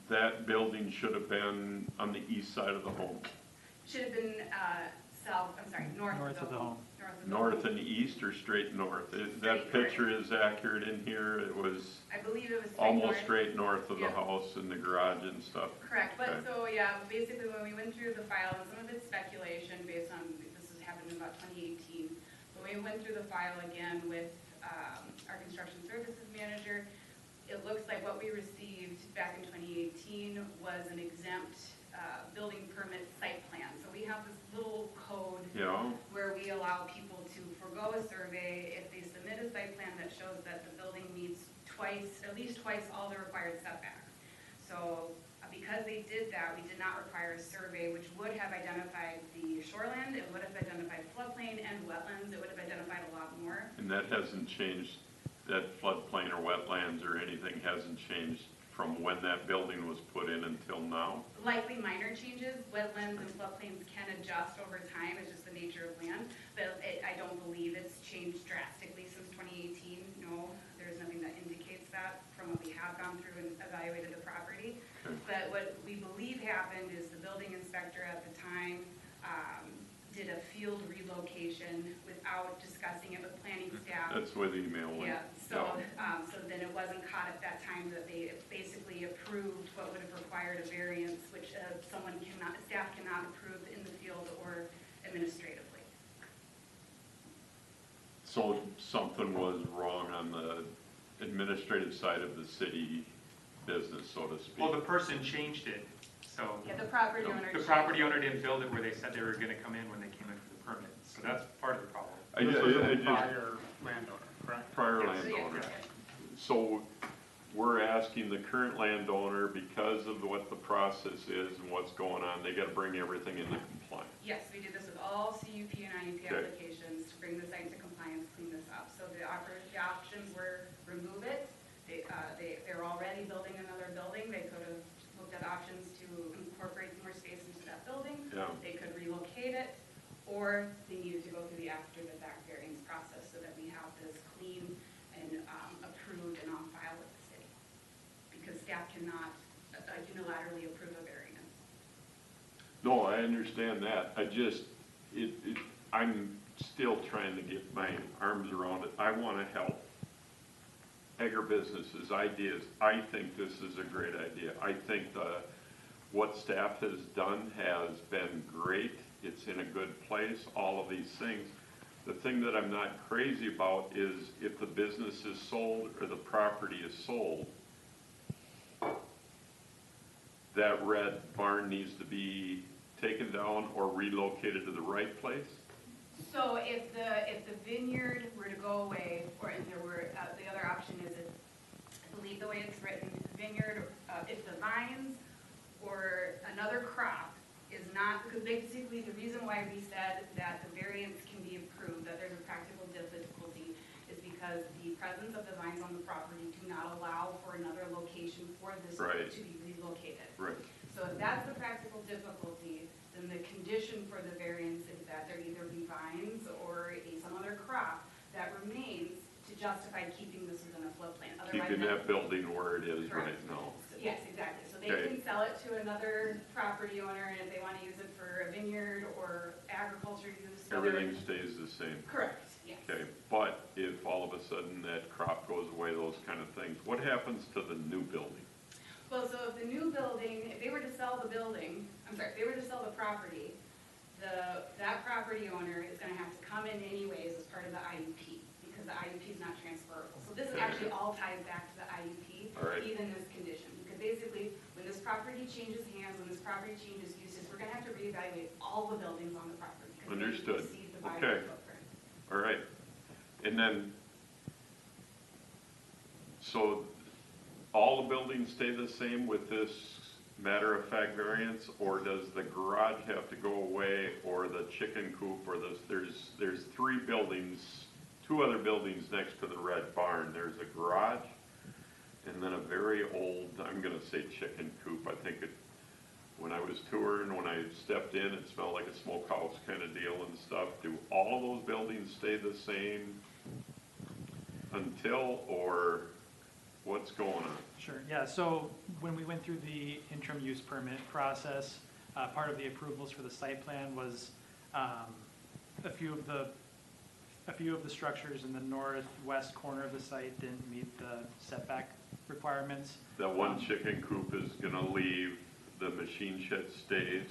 that building should have been on the east side of the home. Should have been north of the home. North parts of the North building. and east or straight north? Straight That picture is accurate in here. It was I believe it was straight almost north. straight north of the Yeah. house and the garage and stuff. Correct, but Okay. so, yeah, basically when we went through the file, and some of it's speculation based on, this has happened in about 2018, but we went through the file again with our construction services manager. It looks like what we received back in 2018 was an exempt building permit site plan. So we have this little code Yeah, where we allow people to forego a survey if they submit a site plan that shows that the building meets at least twice all the required setbacks. So because they did that, we did not require a survey, which would have identified the shoreland, it would have identified floodplain and wetlands, it would have identified a lot more. and that hasn't changed, that floodplain or wetlands or anything hasn't changed from when that building was put in until now? Likely minor changes, wetlands and floodplains can adjust over time, it's just the nature of land, but I don't believe it's changed drastically since 2018, no, there's nothing that indicates that from what we have gone through and evaluated the property. Okay. But what we believe happened is the building inspector at the time did a field relocation without discussing it with planning staff. That's where the email went. Yeah, so then it wasn't caught at that time that they basically approved what would have required a variance, which staff cannot approve in the field or administratively. So something was wrong on the administrative side of the city business, so to speak. Well, the person changed it, so Yeah, the property owner. the property owner didn't build it where they said they were gonna come in when they came in for the permit. So that's part of the problem. This was I a just, prior landowner, correct? prior So, yeah, landowner. correct. So we're asking the current landowner, because of what the process is and what's going on, they gotta bring everything into compliance. Yes, we do this with all CUP and IUP Okay. applications to bring the site into compliance, clean this up. So the options were remove it. They're already building another building. They could have looked at options to incorporate more space into that building. Yeah. They could relocate it, or they needed to go through the after the fact variance process so that we have this clean and approved and on file with the city. Because staff cannot unilaterally approve a variance. No, I understand that. I'm still trying to get my arms around it. I wanna help agribusinesses, ideas. I think this is a great idea. I think what staff has done has been great. It's in a good place, all of these things. The thing that I'm not crazy about is if the business is sold or the property is sold, that red barn needs to be taken down or relocated to the right place? So if the vineyard were to go away, or if there were, the other option is, I believe the way it's written, vineyard, if the vines or another crop is not, because basically the reason why we said that the variance can be approved, that there's a practical difficulty, is because the presence of the vines on the property do not allow for another location for this Right. to be relocated. Right. So if that's the practical difficulty, then the condition for the variance is that there either be vines or some other crop that remains to justify keeping this within a floodplain. Otherwise, Keeping that building where it is right Correct. now. So- Yes, exactly. So they Okay. can sell it to another property owner, and if they want to use it for a vineyard or agriculture use. so they're- Everything stays the same. Correct, yes. Okay, but if all of a sudden that crop goes away, those kind of things, what happens to the new building? Well, so if the new building, if they were to sell the building, I'm sorry, if they were to sell the property, that property owner is gonna have to come in anyways as part of the IUP, because the IUP is not transferable. So this actually all ties back to the IUP, All right. even this condition. Because basically, when this property changes hands, when this property changes uses, we're gonna have to reevaluate all the buildings on the property. 'cause they Understood. exceed the Okay. footprint. All right, and then, so all the buildings stay the same with this matter-of-fact variance, or does the garage have to go away, or the chicken coop, or there's three buildings, two other buildings next to the red barn. There's a garage, and then a very old, I'm gonna say chicken coop. I think when I was touring, when I stepped in, it smelled like a smokehouse kind of deal and stuff. Do all of those buildings stay the same until, or what's going on? Sure, yeah, so when we went through the interim use permit process, part of the approvals for the site plan was a few of the a few of the structures in the northwest corner of the site didn't meet the setback requirements. That one chicken coop is gonna leave, the machine shed stays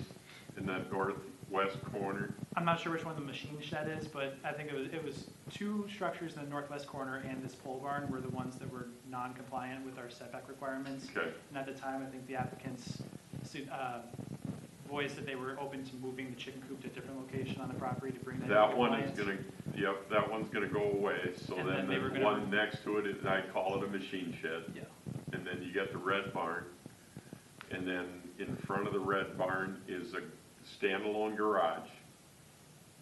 in that northwest corner. I'm not sure which one the machine shed is, but I think it was two structures in the northwest corner and this pole barn were the ones that were non-compliant with our setback requirements. Okay. And at the time, I think the applicants voiced that they were open to moving the chicken coop to a different location on the property to bring that into That one is compliance. gonna, yep, that one's gonna go away, so And then then they were the gonna- one next to it, I call it a machine shed. Yeah. And then you got the red barn, and then in front of the red barn is a standalone garage.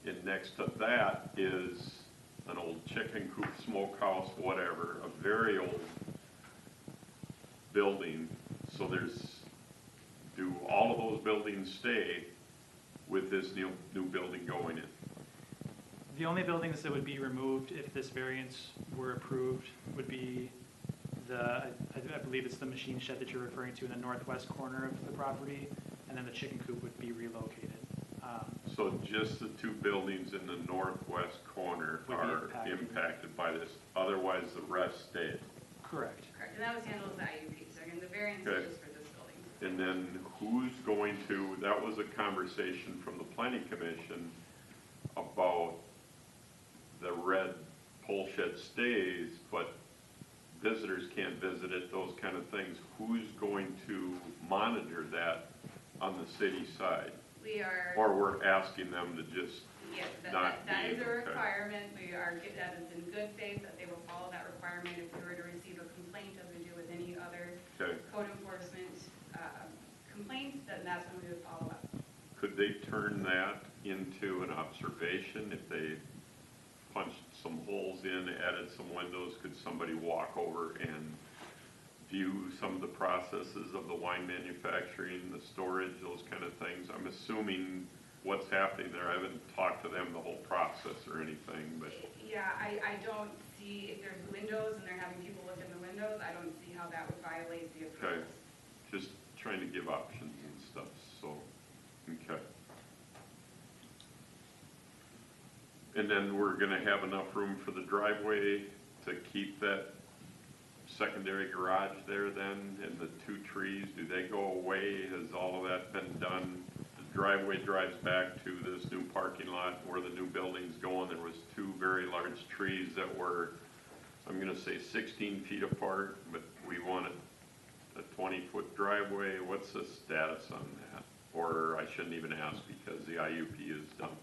And next to that is an old chicken coop, smokehouse, whatever, a very old building. So do all of those buildings stay with this new building going in? The only buildings that would be removed if this variance were approved would be I believe it's the machine shed that you're referring to in the northwest corner of the property, and then the chicken coop would be relocated. So just the two buildings in the northwest corner Would be are impacted. impacted by this, otherwise the rest stayed. Correct. Correct, and that was handled as the IUP, so again, the variance Okay. is just for this building. And then who's going to, that was a conversation from the planning commission about the red pole shed stays, but visitors can't visit it, those kind of things. Who's going to monitor that on the city side? We are. Or we're asking them to just, Yes, not that is be, a okay. requirement. That is in good faith that they will follow that requirement. If we were to receive a complaint, as we do with any other okay, code enforcement complaint, then that's when we would follow up. could they turn that into an observation? If they punched some holes in, added some windows, could somebody walk over and view some of the processes of the wine manufacturing, the storage, those kind of things? I'm assuming what's happening there, I haven't talked to them the whole process or anything, but, Yeah, I don't see, if there's windows and they're having people look in the windows, I don't see how that would violate the okay. approvals. Just trying to give options and stuff, so, okay. And then we're gonna have enough room for the driveway to keep that secondary garage there then, and the two trees, do they go away? Has all of that been done? The driveway drives back to this new parking lot where the new building's going. There was two very large trees that were, I'm gonna say 16 feet apart, but we wanted a 20-foot driveway. What's the status on that? Or I shouldn't even ask because the IUP is done.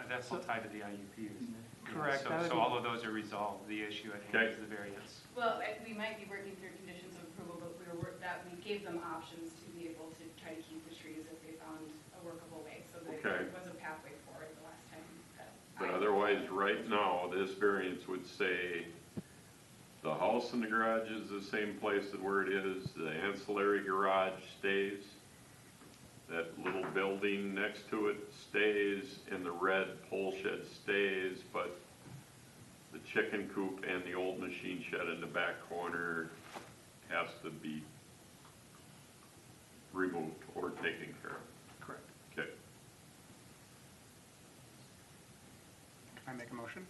That's all tied to the IUP, isn't it? Correct, So that would so be- all of those are resolved. The issue at hand Okay. is the variance. Well, we might be working through conditions of approval, but we gave them options to be able to try to keep the trees if they found a workable way. So that Okay. there was a pathway forward the last time. But otherwise, right now, this variance would say the house and the garage is the same place that where it is, the ancillary garage stays, that little building next to it stays, and the red pole shed stays, but the chicken coop and the old machine shed in the back corner has to be removed or taken care of. Correct. Okay. Can I make a motion?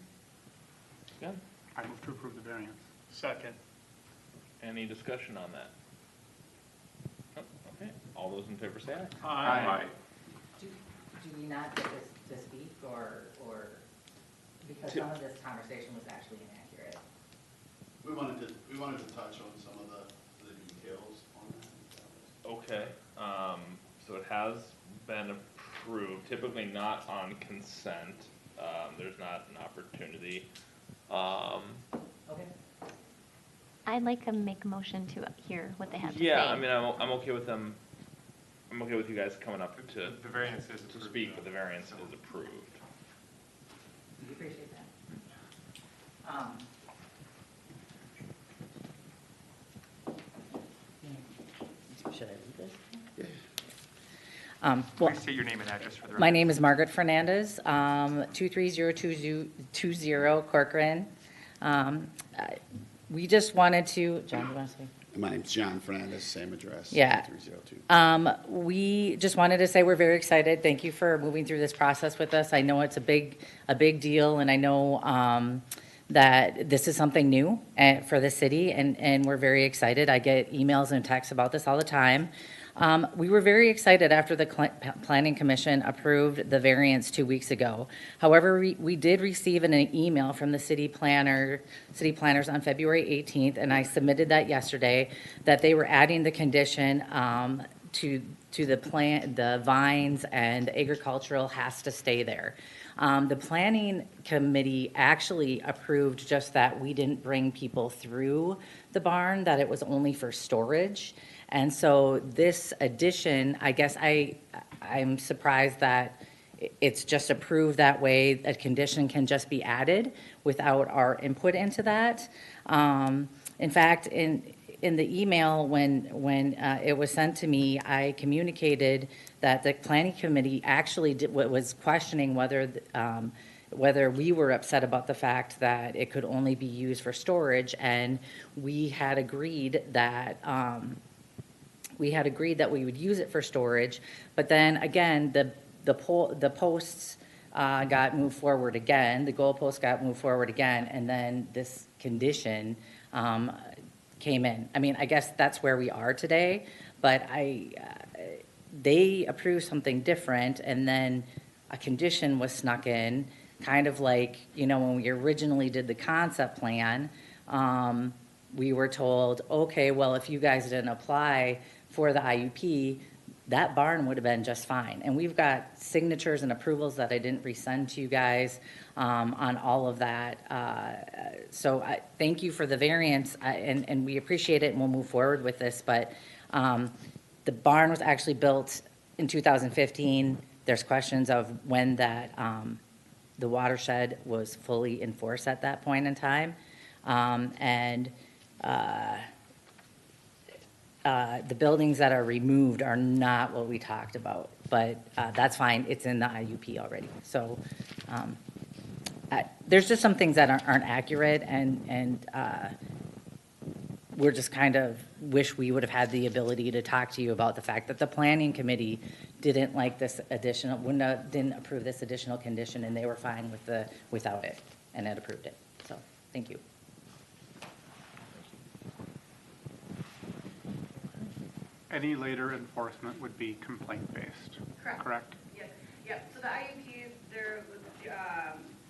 Yeah. I move to approve the variance. Second. Any discussion on that? Oh, okay, all those in favor say aye. Aye. Do we not get this to speak, or, because some of this conversation was actually inaccurate? We wanted to touch on some of the details on that. Okay, so it has been approved, typically not on consent, there's not an opportunity. Okay. I'd like to make a motion to hear what they have to say. Yeah, I mean, I'm okay with them, I'm okay with you guys coming up to The variance is to approved. speak, but the variance is approved. We appreciate that. Should I read this? Well, Please state your name and address for the record. my name is Margaret Fernandez, 23020 Corcoran. We just wanted to, John, do you want to say? My name's John Fernandez, same address. Yeah. 2302. We just wanted to say we're very excited. Thank you for moving through this process with us. I know it's a big deal, and I know that this is something new for the city, and we're very excited. I get emails and texts about this all the time. We were very excited after the Planning Commission approved the variance 2 weeks ago. However, we did receive an email from the city planners on February 18th, and I submitted that yesterday, that they were adding the condition to the vines and agricultural has to stay there. The planning committee actually approved just that we didn't bring people through the barn, that it was only for storage. And so this addition, I guess I'm surprised that it's just approved that way. A condition can just be added without our input into that. In fact, in the email, when it was sent to me, I communicated that the planning committee actually was questioning whether we were upset about the fact that it could only be used for storage, and we had agreed that we would use it for storage. But then again, the posts got moved forward again. The goalposts got moved forward again, and then this condition came in. I mean, I guess that's where we are today, but they approved something different, and then a condition was snuck in, kind of like, when we originally did the concept plan, we were told, okay, well, if you guys didn't apply for the IUP, that barn would have been just fine. And we've got signatures and approvals that I didn't resend to you guys on all of that. So thank you for the variance, and we appreciate it, and we'll move forward with this. But the barn was actually built in 2015. There's questions of when that the watershed was fully enforced at that point in time. The buildings that are removed are not what we talked about, but that's fine. It's in the IUP already. So there's just some things that aren't accurate, and we're just kind of wish we would have had the ability to talk to you about the fact that the planning committee didn't like this additional, didn't approve this additional condition, and they were fine without it, and it approved it. So thank you. Any later enforcement would be complaint-based, correct? Yep. So the IUP,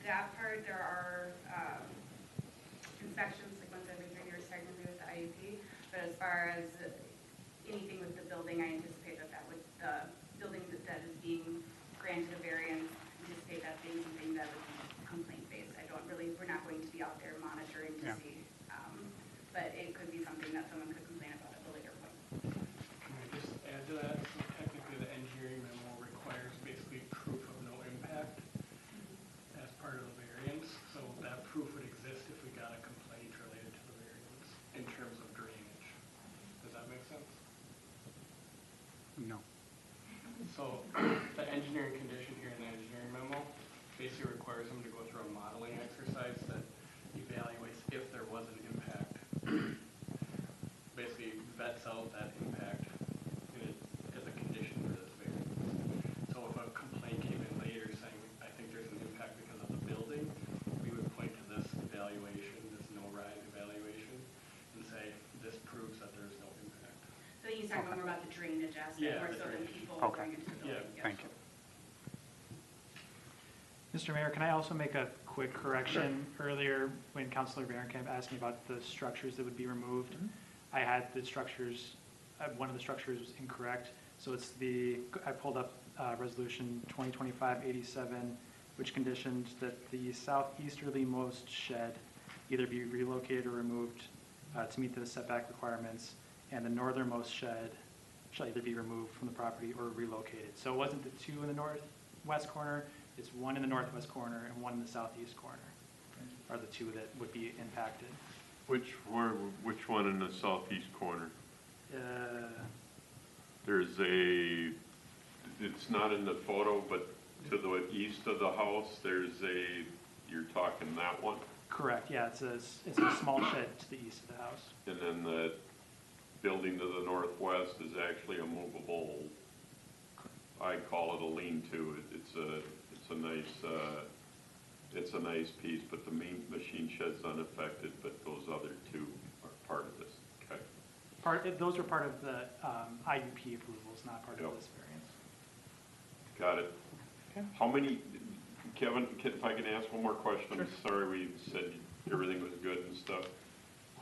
that part, there are inspections, like once every 3 years technically with the IUP. But as far as anything with the building, I anticipate the building that is being granted a variance, anticipate that being something that would be complaint-based. We're not going to be out there monitoring to see, but it could be something that someone could complain about at a later point. Just add to that, so technically the engineering memo requires basically proof of no impact as part of the variance. So that proof would exist if we got a complaint related to the variance in terms of drainage. Does that make sense? No. So the engineering condition here in the engineering memo basically requires them to go through a modeling exercise that evaluates if there was an impact. Basically vets out that impact as a condition for this variance. So if a complaint came in later saying, I think there's an impact because of the building, we would point to this evaluation, this no-rise evaluation, and say, this proves that there's no impact. So he's talking more about the drainage aspect, more so than people going into the building. Yeah. Thank you. Mr. Mayor, can I also make a quick correction? Earlier, when Councilor Varenkamp asked me about the structures that would be removed, I had the structures, one of the structures was incorrect. So it's I pulled up Resolution 2025-87, which conditioned that the southeasterly-most shed either be relocated or removed to meet the setback requirements, and the northernmost shed shall either be removed from the property or relocated. So it wasn't the two in the northwest corner, it's one in the northwest corner and one in the southeast corner are the two that would be impacted. Which one in the southeast corner? There's it's not in the photo, but to the east of the house, you're talking that one? Correct, yeah, it's a small shed to the east of the house. And then building to the northwest is actually a movable, I call it a lean-to. It's a nice piece, but the main machine shed's unaffected, but those other two are part of this, okay? Those were part of the IUP approvals, not part Yep. of this variance. Got it. Okay. How many, Kevin, if I can ask one more question, I'm sorry we said everything was good and stuff.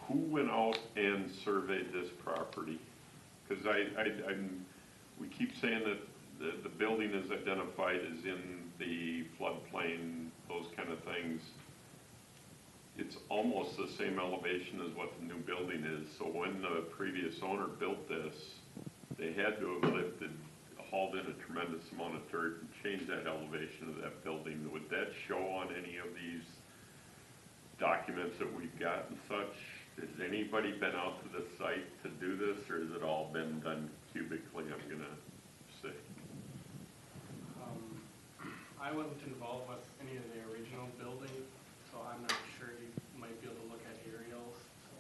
Who went out and surveyed this property? Because we keep saying that the building is identified as in the floodplain, those kind of things. It's almost the same elevation as what the new building is, so when the previous owner built this, they had to have hauled in a tremendous amount of dirt and changed that elevation of that building. Would that show on any of these documents that we've got and such? Has anybody been out to the site to do this, or has it all been done cubically, I'm gonna say? I wasn't involved with any of the original building, so I'm not sure. You might be able to look at aerials. So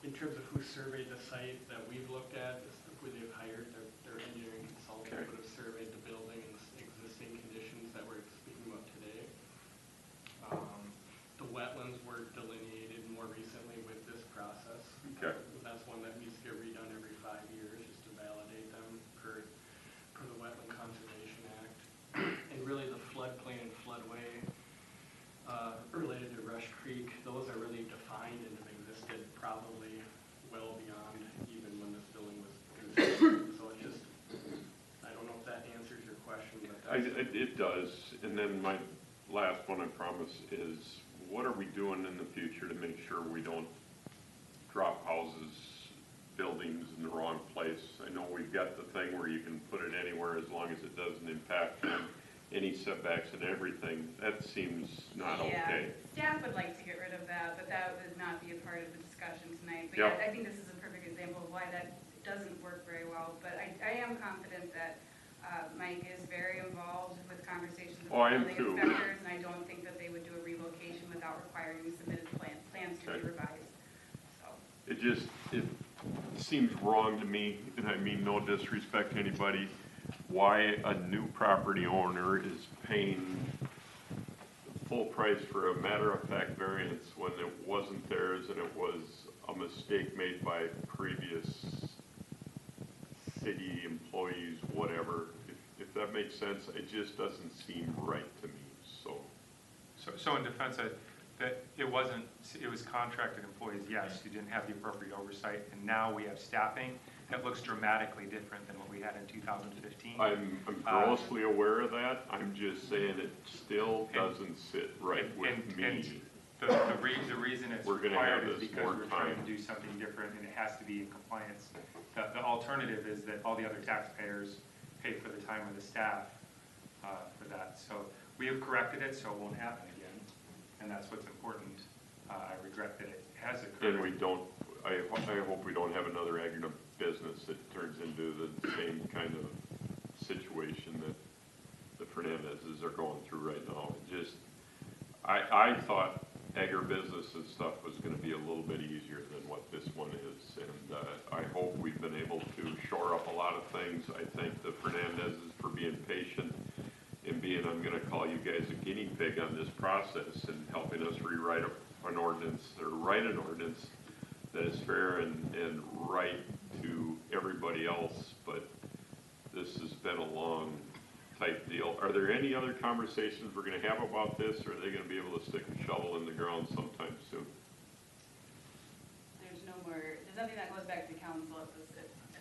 in terms of who surveyed the site that we've looked at, is who they've hired, their engineering consultant Okay. would have surveyed the building and the existing conditions that we're speaking about today. The wetlands were delineated more recently with this process. Okay. That's one that needs to get redone every 5 years just to validate them per the Wetland Conservation Act. And really the floodplain and floodway related to Rush Creek, those are really defined and have existed probably well beyond even when this building was constructed. So it just, I don't know if that answers your question, but that's... It does, and then my last one, I promise, is what are we doing in the future to make sure we don't drop houses, buildings in the wrong place? I know we've got the thing where you can put it anywhere as long as it doesn't impact them, any setbacks and everything. That seems not okay. Staff would like to get rid of that, but that would not be a part of the discussion tonight. But Yep. yeah, I think this is a perfect example of why that doesn't work very well. But I am confident that Mike is very involved with conversations with I am building too. inspectors, and I don't think that they would do a relocation without requiring submitted plans to be Okay. revised. So. It seems wrong to me, and I mean no disrespect to anybody, why a new property owner is paying full price for a matter-of-fact variance when it wasn't theirs and it was a mistake made by previous city employees, whatever. If that makes sense, it just doesn't seem right to me, so. So in defense, that it was contracted employees, yes, who didn't have the appropriate oversight, and now we have staffing that looks dramatically different than what we had in 2015. I'm grossly aware of that, I'm just saying it still doesn't sit right with me. And the reason it's We're gonna have required is this because more we're trying time. to do something different, and it has to be in compliance. The alternative is that all the other taxpayers pay for the time of the staff for that. So we have corrected it so it won't happen again, and that's what's important. I regret that it has occurred. And we don't, I hope we don't have another agri business that turns into the same kind of situation that the Fernandezes are going through right now. Just, I thought agribusiness and stuff was gonna be a little bit easier than what this one is. And I hope we've been able to shore up a lot of things. I thank the Fernandezes for being patient and being, I'm gonna call you guys a guinea pig on this process and helping us rewrite an ordinance, or write an ordinance that is fair and right to everybody else, but this has been a long type deal. Are there any other conversations we're gonna have about this, or are they gonna be able to stick a shovel in the ground sometime soon? There's nothing that goes back to council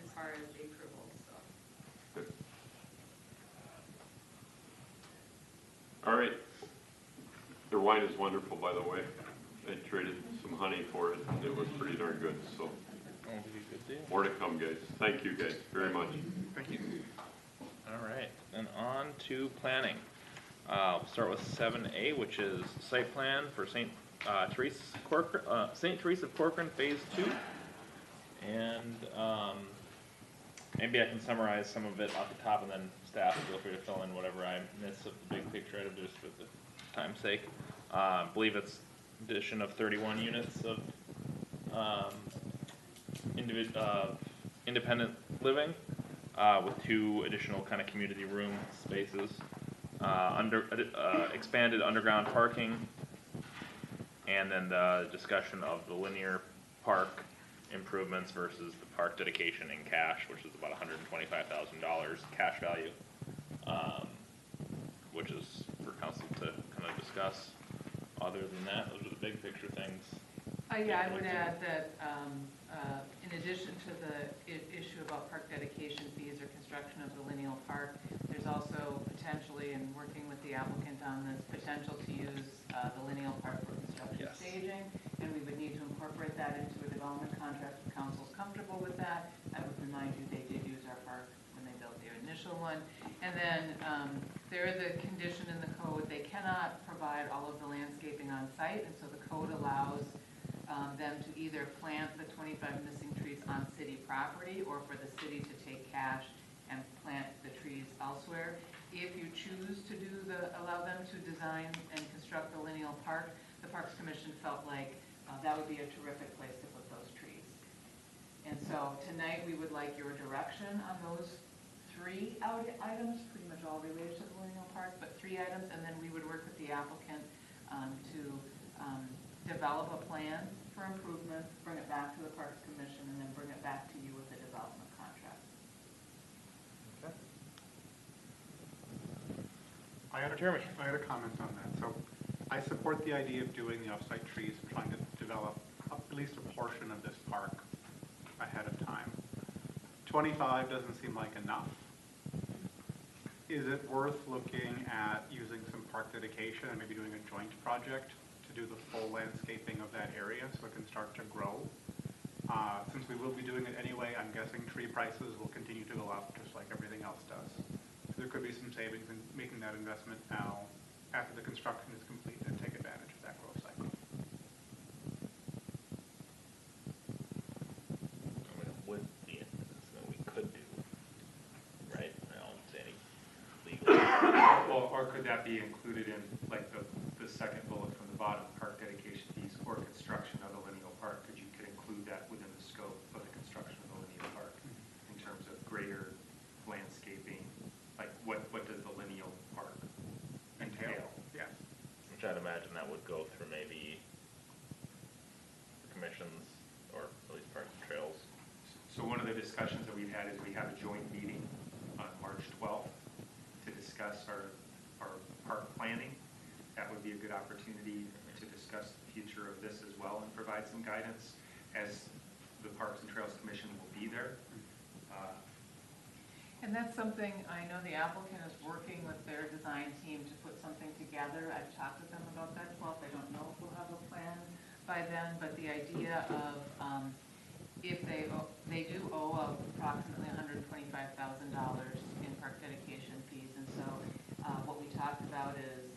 as far as the approval, so. Okay. All right. Their wine is wonderful, by the way. I traded some honey for it, and it was pretty darn good, so. That'll be a good deal. More to come, guys. Thank you, guys, very much. Thank you. All right, then on to planning. We'll start with 7A, which is site plan for St. Teresa of Corcoran Phase 2. And maybe I can summarize some of it off the top, and then staff feel free to fill in whatever I miss of the big picture item, just for the time's sake. I believe it's addition of 31 units of independent living, with 2 additional kind of community room spaces, expanded underground parking, and then the discussion of the linear park improvements versus the park dedication in cash, which is about $125,000 cash value, which is for council to kind of discuss. Other than that, those are the big picture things. Yeah, I would add that in addition to the issue about park dedication fees or construction of the lineal park, there's also potentially, and working with the applicant on this, potential to use the lineal park for construction staging, and we would need to incorporate that into a development contract if council's comfortable with that. I would remind you, they did use our park when they built their initial one. And then there is a condition in the code, they cannot provide all of the landscaping on site, and so the code allows them to either plant the 25 missing trees on city property or for the city to take cash and plant the trees elsewhere. If you choose to allow them to design and construct the lineal park, the Parks Commission felt like that would be a terrific place to put those trees. And so tonight we would like your direction on those 3 items, pretty much all related to the lineal park, but 3 items, and then we would work with the applicant to develop a plan for improvement, bring it back to the Parks Commission, and then bring it back to you with a development contract. Okay. I had a comment on that. So I support the idea of doing the off-site trees and trying to develop at least a portion of this park ahead of time. 25 doesn't seem like enough. Is it worth looking at using some park dedication and maybe doing a joint project to do the full landscaping of that area so it can start to grow? Since we will be doing it anyway, I'm guessing tree prices will continue to go up just like everything else does. So there could be some savings in making that investment now after the construction is complete and take advantage of that growth cycle. I mean, it would be something we could do, right? I don't see any legal. Well, or could that be included in, like, the second bullet from the bottom, park dedication fees or construction of the lineal park? Could include that within the scope of the construction of the lineal park in terms of greater landscaping? Like, what does the lineal park entail? Yeah. Which I'd imagine that would go through maybe the commissions or at least Parks and Trails. So one of the discussions that we've had is we have a joint meeting on March 12th to discuss our park planning. That would be a good opportunity to discuss the future of this as well and provide some guidance, as the Parks and Trails Commission will be there. And that's something, I know the applicant is working with their design team to put something together. I've talked with them about that 12th. I don't know if we'll have a plan by then, but the idea of if they do owe approximately $125,000 in park dedication fees, and so what we talked about is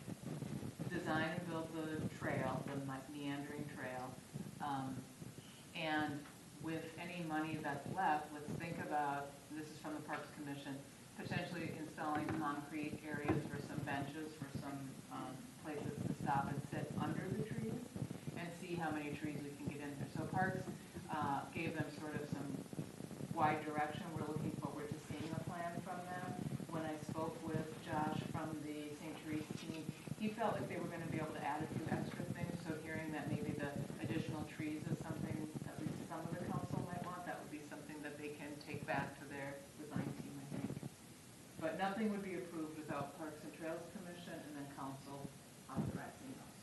design and build the trail, the meandering trail, and with any money that's left, let's think about, this is from the Parks Commission, potentially installing concrete areas for some benches, for some places to stop and sit under the trees, and see how many trees we can get in there. So Parks gave them sort of some wide direction. We're looking forward to seeing a plan from them. When I spoke with Josh from the St. Therese team, he felt like they were going to be able to add a few extra things, so hearing that maybe the additional trees is something at least some of the council might want, that would be something that they can take back to their design team, I think. But nothing would be approved without Parks and Trails Commission and then council authorizing those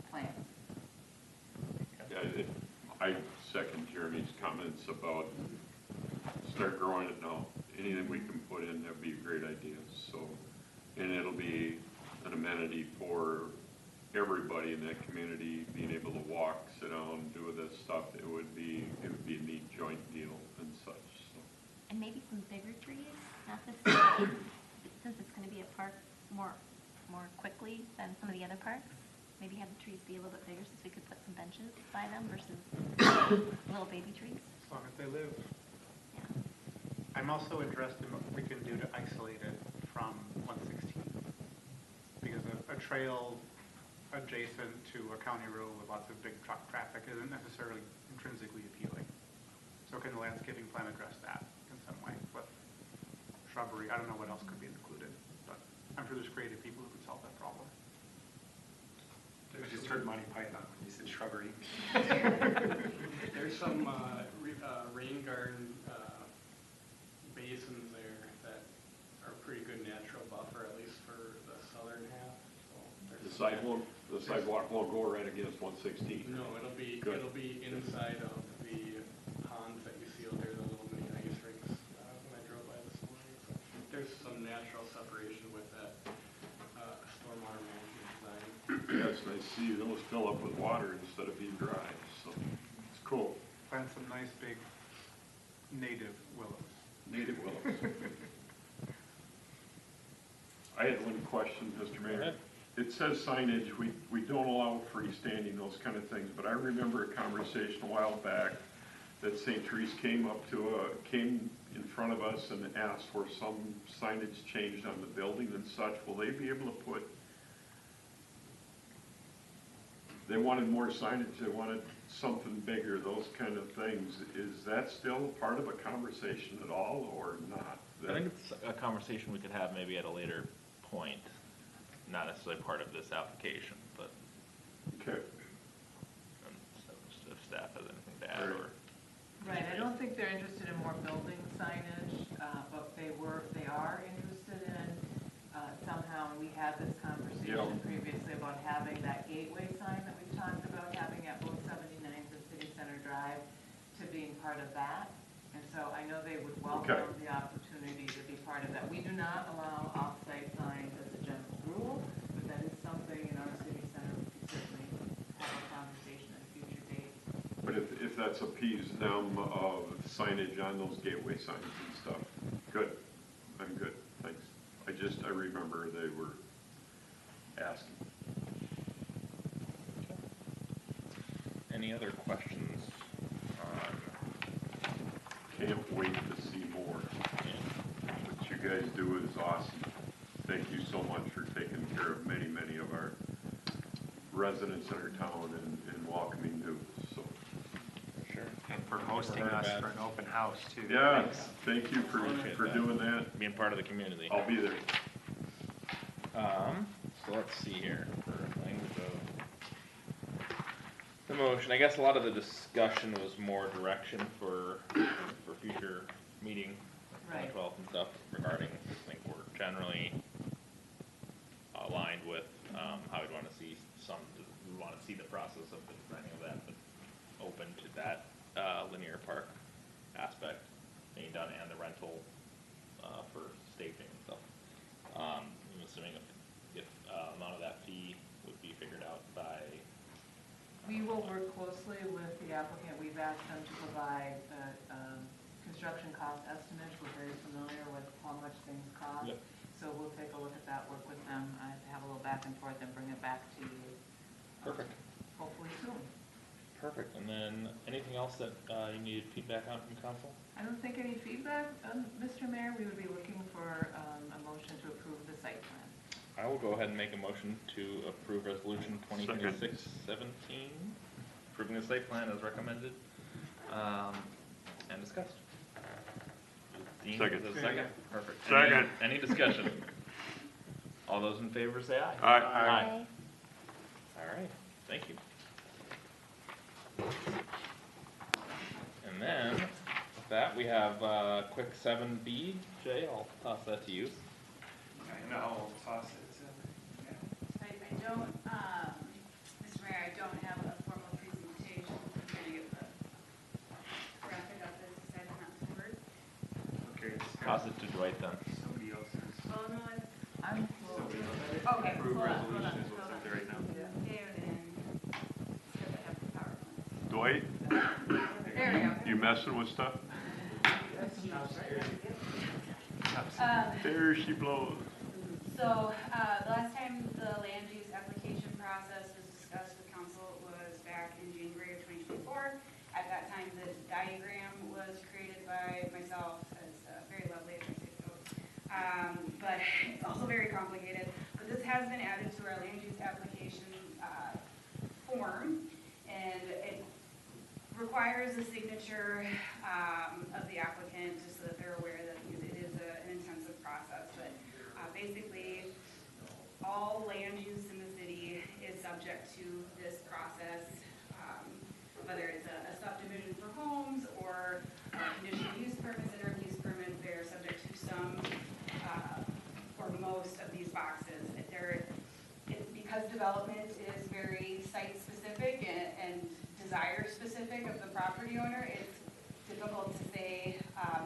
plans. Yeah, I second Jeremy's comments about start growing it now. Anything we can put in, that'd be a great idea. So, and it'll be an amenity for everybody in that community, being able to walk, sit down, do this stuff. It would be a neat joint deal and such. So. And maybe some bigger trees, not this, since it's going to be a park more quickly than some of the other parks. Maybe have the trees be a little bit bigger since we could put some benches by them versus little baby trees. As long as they live. Yeah. I'm also interested in what we can do to isolate it from 116. Because a trail adjacent to a county road with lots of big truck traffic isn't necessarily intrinsically appealing. So So can the landscaping plan address that in some way with shrubbery? I don't know what else could be included, but I'm sure there's creative people who could solve that problem. I just heard Monty Python when you said shrubbery. There's some rain garden basins there that are pretty good natural buffer, at least for the southern half. So The sidewalk won't go right against 116. no, it'll be inside of the ponds that you see out there, the little mini ice rinks. When I drove by this morning, so there's some natural separation with that stormwater management design. Yeah, it's nice to see those fill up with water instead of being dry, so it's cool. Plant some nice big native willows. Native willows. I had one question, Mr. Mayor. It says signage, we don't allow freestanding, those kind of things, but I remember a conversation a while back that St. Therese came in front of us and asked for some signage changed on the building and such. Will they be able to put, they wanted more signage, they wanted something bigger, those kind of things. Is that still part of a conversation at all or not? I think it's a conversation we could have maybe at a later point, not necessarily part of this application, but Okay. if staff has anything to add or. Right, I don't think they're interested in more building signage, but they are interested in somehow, and we had this conversation previously about having that gateway sign that we've talked about having at both 79th and City Center Drive to being part of that. And so I know they would welcome the opportunity to be part of that. We do not allow off-site signs as a general rule, but that is something in our city center we could certainly have a conversation at a future date. But if that's a piece down of signage on those gateway signs and stuff, good. I'm good, thanks. I remember they were asking. Any other questions on? Can't wait to see more. What you guys do is awesome. Thank you so much for taking care of many, many of our residents in our town and welcoming new, so. Sure. And for hosting us for an open house too. Yeah, thank you for Appreciate doing that. Being part of the community. I'll be there. So let's see here for language of the motion. I guess a lot of the discussion was more direction for future meeting, Right. 12th and stuff regarding, I think we're generally aligned with, how we'd want to see we want to see the process of the designing of that, but open to that, linear park aspect being done and the rental, for staging and stuff. I'm assuming if amount of that fee would be figured out by. We will work closely with the applicant. We've asked them to provide construction cost estimates. We're very familiar with how much things cost. Yep. So we'll take a look at that, work with them, have a little back and forth, and bring it back to you. Perfect. Hopefully soon. Perfect. And then anything else that you needed feedback on from council? I don't think any feedback, Mr. Mayor. We would be looking for a motion to approve the site plan. I will go ahead and make a motion to approve resolution 2026-17, approving the site plan as recommended, and discussed. Dean, Second. is it a second? Perfect. Second. Any discussion? All those in favor say aye. Aye. All right, thank you. And then, with that, we have quick 7B. Jay, I'll toss that to you. I know, I'll toss it. I don't, Mr. Mayor, I don't have a formal presentation. I'm going to get the graphic up as decided not to word. Okay. Toss it to Dwight then. Somebody else's. Oh, no, I'm okay, Approved hold on, resolution hold on, is what's hold up on. there right now. There it is. Because I have the PowerPoint. Dwight, There we go. you messing with stuff? There she blows. So, the last time the land use application process was discussed with council was back in January of 2024. At that time, the diagram was created by myself, as very lovely, if I say so. But it's also very complicated. But this has been added to our land use application form, and it requires a signature subject to this process, whether it's a subdivision for homes or conditional use permits, interim use permits, they're subject to some or most of these boxes. Because development is very site-specific and desire-specific of the property owner, it's difficult to say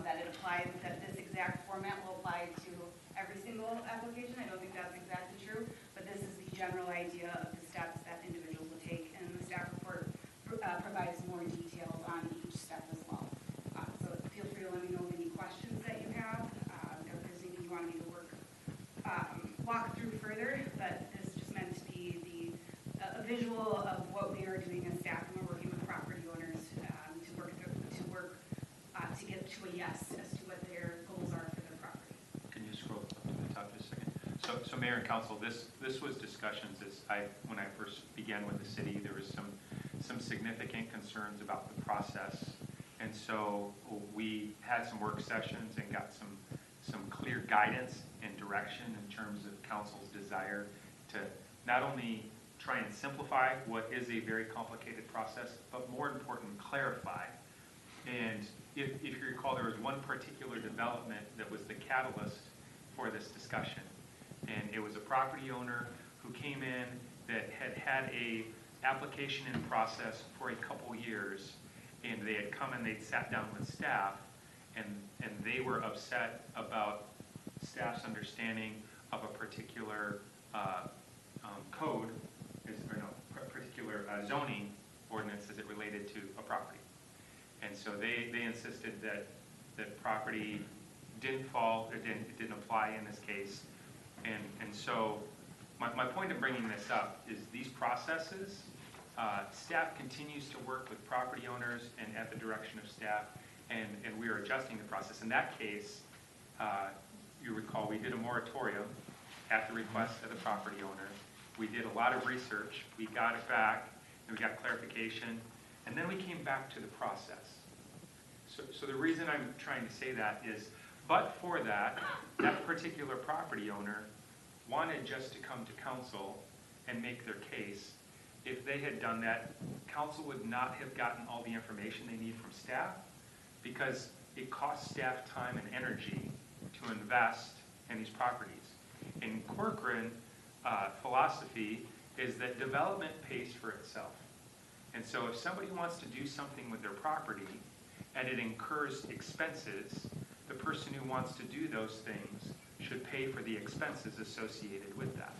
that it applies, that this exact format will apply to every single application. I don't think that's exactly true, but this is the general idea of the steps that individuals will take, and the staff report provides more details on each step as well. So feel free to let me know any questions that you have, or if there's anything you want me to walk through further, but this is just meant to be a visual of what we are doing as staff, and we're working with property owners to get to a yes as to what their goals are for their property. Can you scroll up to the top just a second? So Mayor and Council, this was discussions when I first began with the city, there was some significant concerns about the process. And so we had some work sessions and got some clear guidance and direction in terms of council's desire to not only try and simplify what is a very complicated process, but more important, clarify. And if you recall, there was one particular development that was the catalyst for this discussion. And it was a property owner who came in that had a application in process for a couple years, and they had come and they'd sat down with staff, and they were upset about staff's understanding of a particular code, particular zoning ordinance as it related to a property. And so they insisted that property didn't fall, it didn't apply in this case. And so my point of bringing this up is these processes, staff continues to work with property owners and at the direction of staff, and we are adjusting the process. In that case, you recall, we did a moratorium at the request of the property owner. We did a lot of research, we got it back, and we got clarification, and then we came back to the process. So the reason I'm trying to say that is, but for that particular property owner wanted just to come to council and make their case. If they had done that, council would not have gotten all the information they need from staff, because it costs staff time and energy to invest in these properties. In Corcoran, philosophy is that development pays for itself. And so if somebody wants to do something with their property and it incurs expenses, the person who wants to do those things should pay for the expenses associated with that.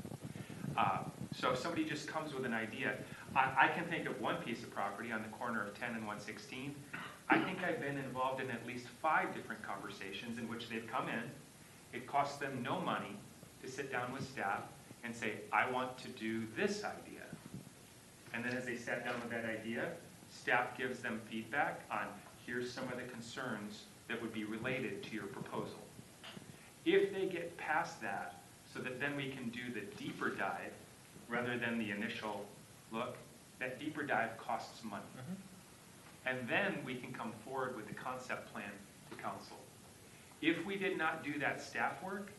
So if somebody just comes with an idea, I can think of one piece of property on the corner of 10 and 116. I think I've been involved in at least 5 different conversations in which they've come in. It costs them no money to sit down with staff and say, I want to do this idea. And then as they sat down with that idea, staff gives them feedback on, here's some of the concerns that would be related to your proposal. If they get past that, so that then we can do the deeper dive rather than the initial look, that deeper dive costs money. And then we can come forward with the concept plan to council. If we did not do that staff work,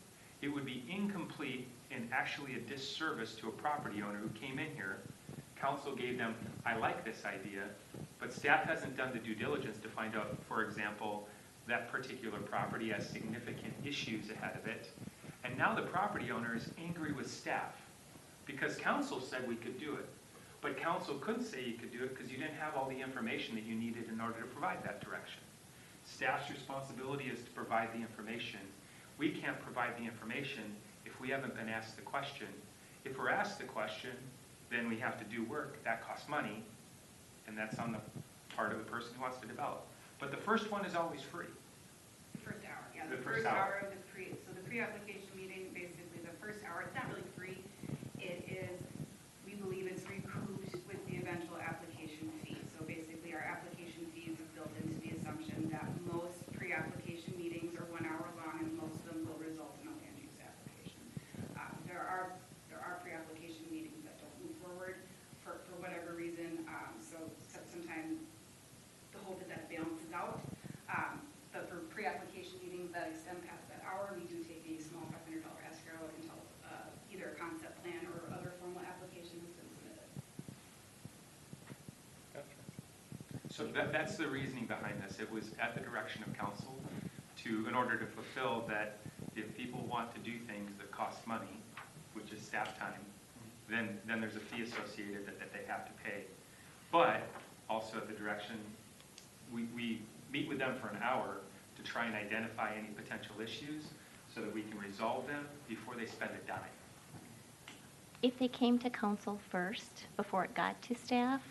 it would be incomplete and actually a disservice to a property owner who came in here. Council gave them, I like this idea, but staff hasn't done the due diligence to find out, for example, that particular property has significant issues ahead of it. And now the property owner is angry with staff because council said we could do it. But council couldn't say you could do it because you didn't have all the information that you needed in order to provide that direction. Staff's responsibility is to provide the information. We can't provide the information if we haven't been asked the question. If we're asked the question, then we have to do work. That costs money, and that's on the part of the person who wants to develop. But the first one is always free. The first hour, yeah. The The first first hour. hour of the pre-application meeting, basically the first hour, it's not really free. It is, we believe it's recouped with the eventual application fee. So basically our application fees are built into the assumption that most pre-application meetings are 1 hour long and most of them will result in a land use application. There are pre-application meetings that don't move forward for whatever reason. So sometimes the hope is that it balances out. But for pre-application meetings that extend past that hour, we do take a small So that's the reasoning behind this. It was at the direction of council in order to fulfill that if people want to do things that cost money, which is staff time, then there's a fee associated that they have to pay. But also at the direction, we meet with them for an hour to try and identify any potential issues so that we can resolve them before they spend a dime. If they came to council first before it got to staff,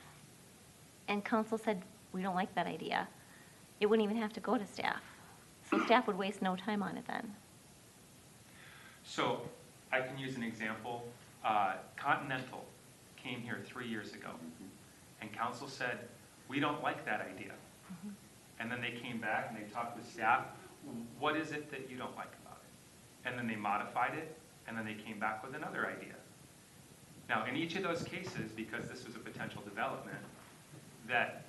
and council said, we don't like that idea, it wouldn't even have to go to staff. So staff would waste no time on it then. So I can use an example. Continental came here 3 years ago, and council said, we don't like that idea. And then they came back and they talked with staff, what is it that you don't like about it? And then they modified it, and then they came back with another idea. Now, in each of those cases, because this was a potential development, that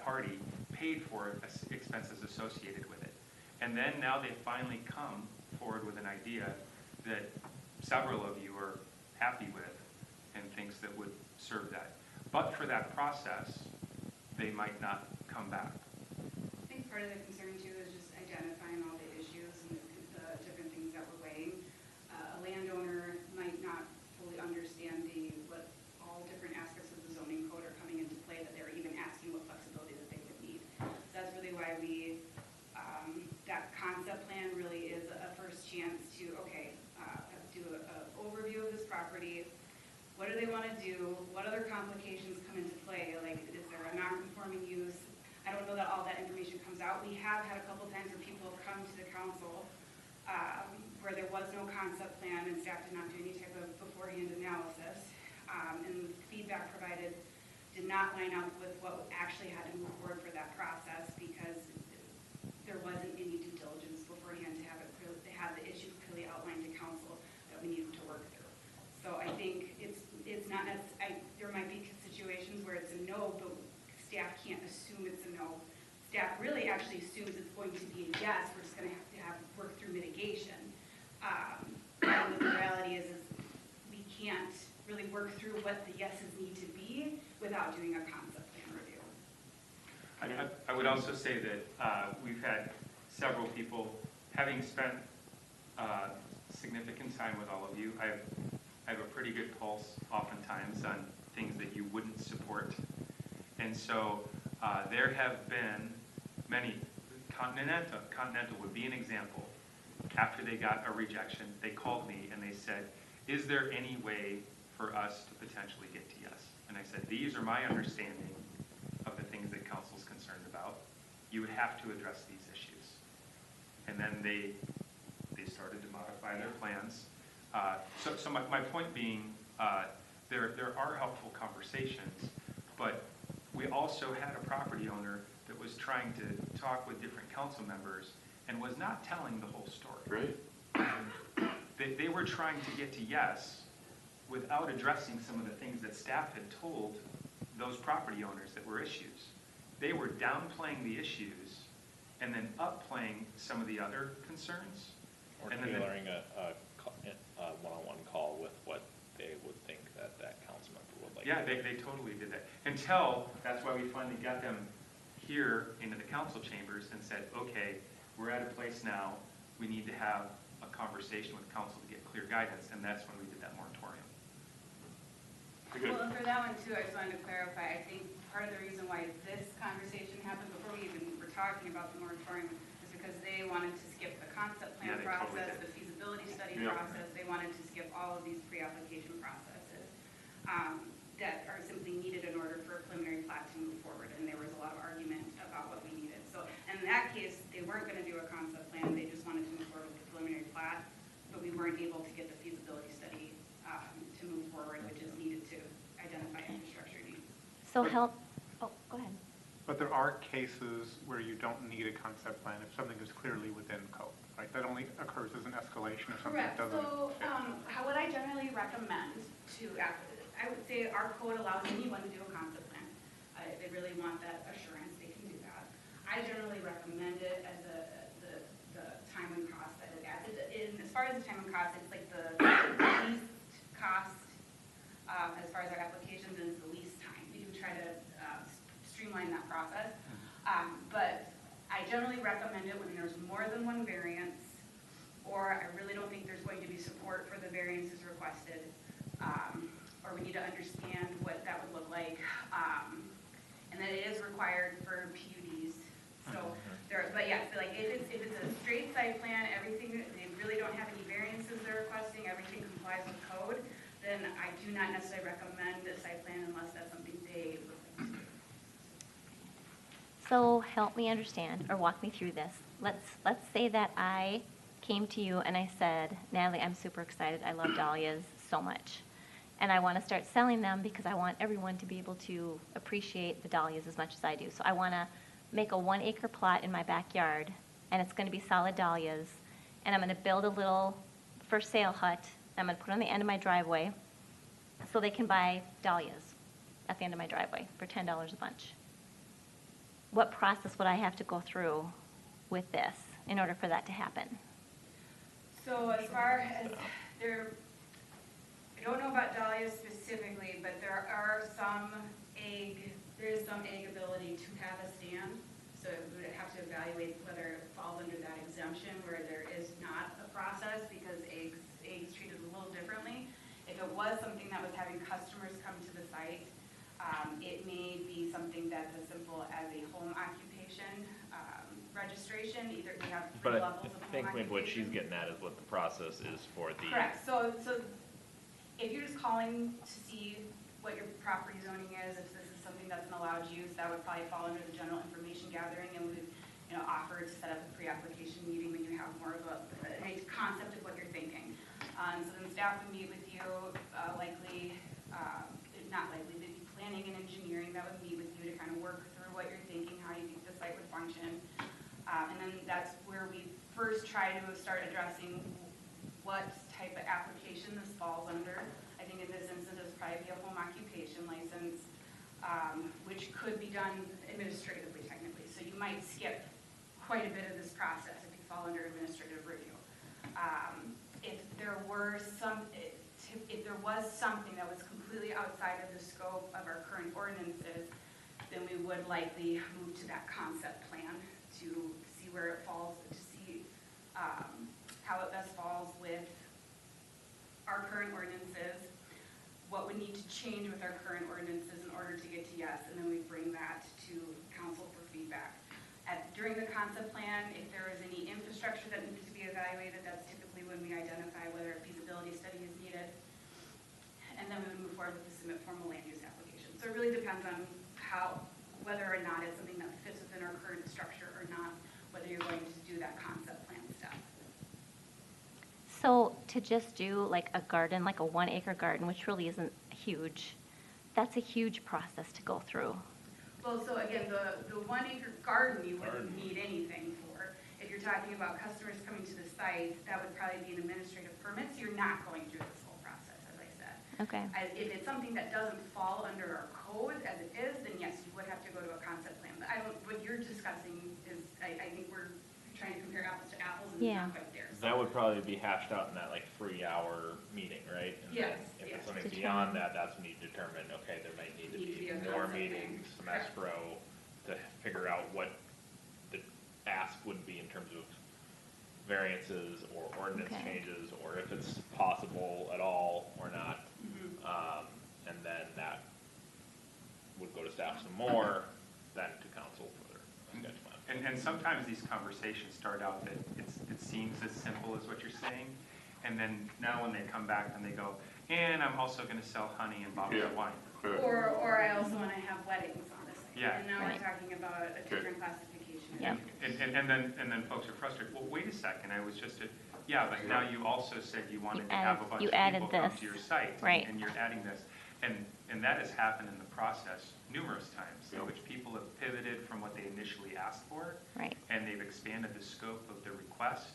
party paid for expenses associated with it. And then now they finally come forward with an idea that several of you are happy with and thinks that would serve that. But for that process, they might not come back. I think part of the concern too is just identifying all the issues and the different things that we're weighing. A landowner might not fully understand what all different aspects of the zoning code are coming into play, that they're even asking what flexibility that they would need. So that's really why that concept plan really is a first chance to, do an overview of this property. What do they want to do? What other complications come into play? Like, is there a non-conforming use? I don't know that all that information comes out. We have had a couple times where people have come to the council where there was no concept plan and staff did not do any type of beforehand analysis. And the feedback provided did not line up with what actually had to move forward for that process because there wasn't any due diligence beforehand to have the issues clearly outlined to council that we needed to work through. So I think it's not there might be situations where it's a no, but staff can't assume it's a no. Staff really actually assumes it's going to be a yes. We're just going to have work through mitigation. And the reality is we can't really work through what the yeses need to be without doing a concept plan review. I would also say that we've had several people, having spent significant time with all of you, I have a pretty good pulse oftentimes on things that you wouldn't support. And so there have been many, Continental would be an example. After they got a rejection, they called me and they said, is there any way for us to potentially get to yes? And I said, these are my understanding of the things that council's concerned about. You would have to address these issues. And then they started to modify their plans. So my point being, there are helpful conversations, but we also had a property owner that was trying to talk with different council members and was not telling the whole story. Right. They were trying to get to yes without addressing some of the things that staff had told those property owners that were issues. They were downplaying the issues and then upplaying some of the other concerns. Or and then tailoring a one-on-one call with what they would think that council member would like. Yeah, they totally did that. That's why we finally got them here into the council chambers and said, okay, we're at a place now, we need to have a conversation with council to get clear guidance, and that's when we did that moratorium. Well, and for that one too, I just wanted to clarify, I think part of the reason why this conversation happened before we even were talking about the moratorium is because they wanted to skip the concept plan process, the feasibility study process, they wanted to skip all of these pre-application processes that are simply needed in order for a preliminary plat to move forward, and there was a lot of argument about what we needed. So in that case, they weren't going to do a concept plan, they just wanted to move forward with the preliminary plat, but we weren't able to get the feasibility study to move forward, which is needed to identify infrastructure needs. So go ahead. But there are cases where you don't need a concept plan if something is clearly within code, right? That only occurs as an escalation if something Correct. doesn't. So what I generally recommend I would say our code allows anyone to do a concept plan. If they really want that assurance, they can do that. I generally recommend it as the time and cost that it adds. As far as the time and cost, it's like the least cost as far as our applications, and it's the least time. We do try to more than one variance, or I really don't think there's going to be support for the variances requested, or we need to understand what that would look like, and that it is required for PUDs. So but yes, like if it's a straight site plan, everything, they really don't have any variances they're requesting, everything complies with code, then I do not necessarily recommend a site plan unless that's something they would like to do. So help me understand, or walk me through this. Let's say that I came to you and I said, Natalie, I'm super excited. I love dahlias so much. And I want to start selling them because I want everyone to be able to appreciate the dahlias as much as I do. So I want to make a 1 acre plot in my backyard, and it's going to be solid dahlias. And I'm going to build a little for sale hut. I'm going to put it on the end of my driveway so they can buy dahlias at the end of my driveway for $10 a bunch. What process would I have to go through with this in order for that to happen? So as far as I don't know about dahlias specifically, but there is some egg ability to have a stand. So we would have to evaluate whether it falls under that exemption where there is not a process because eggs treated a little differently. If it was something that was having customers come to the site, it may be something that's as simple as a home occupation registration. Either we have three But levels of I home think maybe what she's occupation. getting at is what the process is for the. Correct. So if you're just calling to see what your property zoning is, if this is something that's an allowed use, that would probably fall under the general information gathering, and we would, offer to set up a pre-application meeting when you have more of a concept of what you're thinking. So then staff would meet with you, not likely, they'd be planning and engineering that would meet with you to kind of work through what you're thinking, how you think the site would function. And then that's where we first try to start addressing what type of application this falls under. I think in this instance, it's probably be a home occupation license, which could be done administratively, technically. So you might skip quite a bit of this process if you fall under administrative review. If there was something that was completely outside of the scope of our current ordinances, then we would likely move to that concept plan to see where it falls, to see how it best falls with our current ordinances, what would need to change with our current ordinances in order to get to yes, and then we bring that to council for feedback. During the concept plan, if there is any infrastructure that needs to be evaluated, that's typically when we identify whether a feasibility study is needed. And then we would move forward with the submit formal land use application. So it really depends on whether or not it's something that fits within our current structure or not, whether you're going to do that concept plan stuff. So to just do like a garden, like a 1 acre garden, which really isn't huge, that's a huge process to go through. Well, so again, the 1 acre garden you wouldn't need anything for. If you're talking about customers coming to the site, that would probably be an administrative permit, so you're not going through this whole process, as I said. Okay. If it's something that doesn't fall under our code as it is, then yes, you would have to go to a concept plan. But what you're discussing is, I think we're trying to compare apples to apples, and it's Yeah. not quite there. That would probably be hashed out in that 3-hour meeting, right? And Yes, then if yes. it's something beyond that, that's when you determine, okay, there might need to Need to be be a more concept meetings, plan. some Correct. escrow, to figure out what the ask would be in terms of variances or ordinance Okay. changes, or if it's possible at all or not. And then that would go to staff some more, then to council for their sketch plan. And sometimes these conversations start out that it seems as simple as what you're saying, and then now when they come back and they go, and I'm also gonna sell honey and bottles of wine. Or I also want to have weddings on the site. Yeah. And now Right. we're talking about a different classification. Yep. And then folks are frustrated, well, wait a second, I was just yeah, but now you also said you wanted to have a bunch you of added people come this. to your site. Right. And you're adding this. And that has happened in the process numerous times, in which people have pivoted from what they initially asked for. Right. And they've expanded the scope of the request,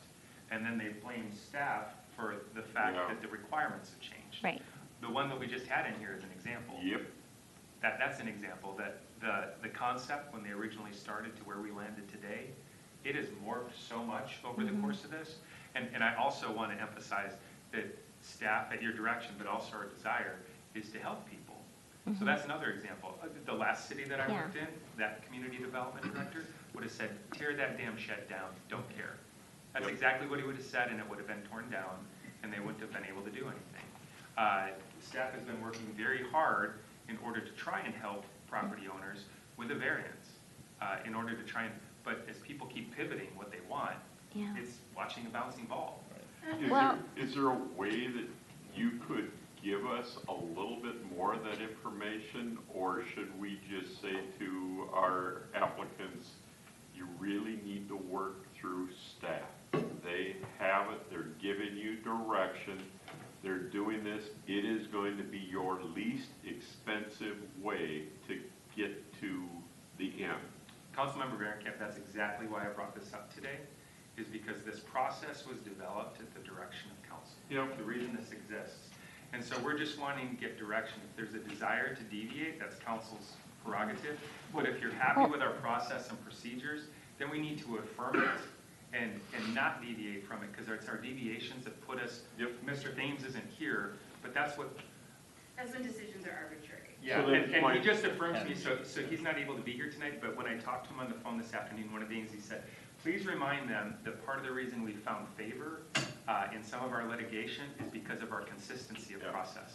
and then they blame staff for the fact that the requirements have changed. Right. The one that we just had in here is an example. Yep. That's an example that the concept, when they originally started to where we landed today, it has morphed so much over the course of this. And I also want to emphasize that staff, at your direction, but also our desire, is to help people. So that's another example. The last city that I worked in, that community development director would have said, tear that damn shed down, don't care. That's exactly what he would have said, and it would have been torn down, and they wouldn't have been able to do anything. Staff has been working very hard in order to try and help property owners with a variance, in order to try and, but as people keep pivoting what they want, Yeah. it's watching a bouncing ball. Well- Is there a way that you could give us a little bit more of that information? Or should we just say to our applicants, you really need to work through staff? They have it, they're giving you direction, they're doing this. It is going to be your least expensive way to get to the end. Councilmember Varenkamp, that's exactly why I brought this up today, is because this process was developed at the direction of council. Yep. The reason this exists. And so we're just wanting to get direction. If there's a desire to deviate, that's council's prerogative. But if you're happy with our process and procedures, then we need to affirm it and not deviate from it, because it's our deviations that put us, Mr. Thames isn't here, but that's what. That's when decisions are arbitrary. Yeah, So then and he just affirms me, so he's not able to be here tonight, but when I talked to him on the phone this afternoon, one of the things he said, please remind them that part of the reason we found favor in some of our litigation is because of our consistency of process.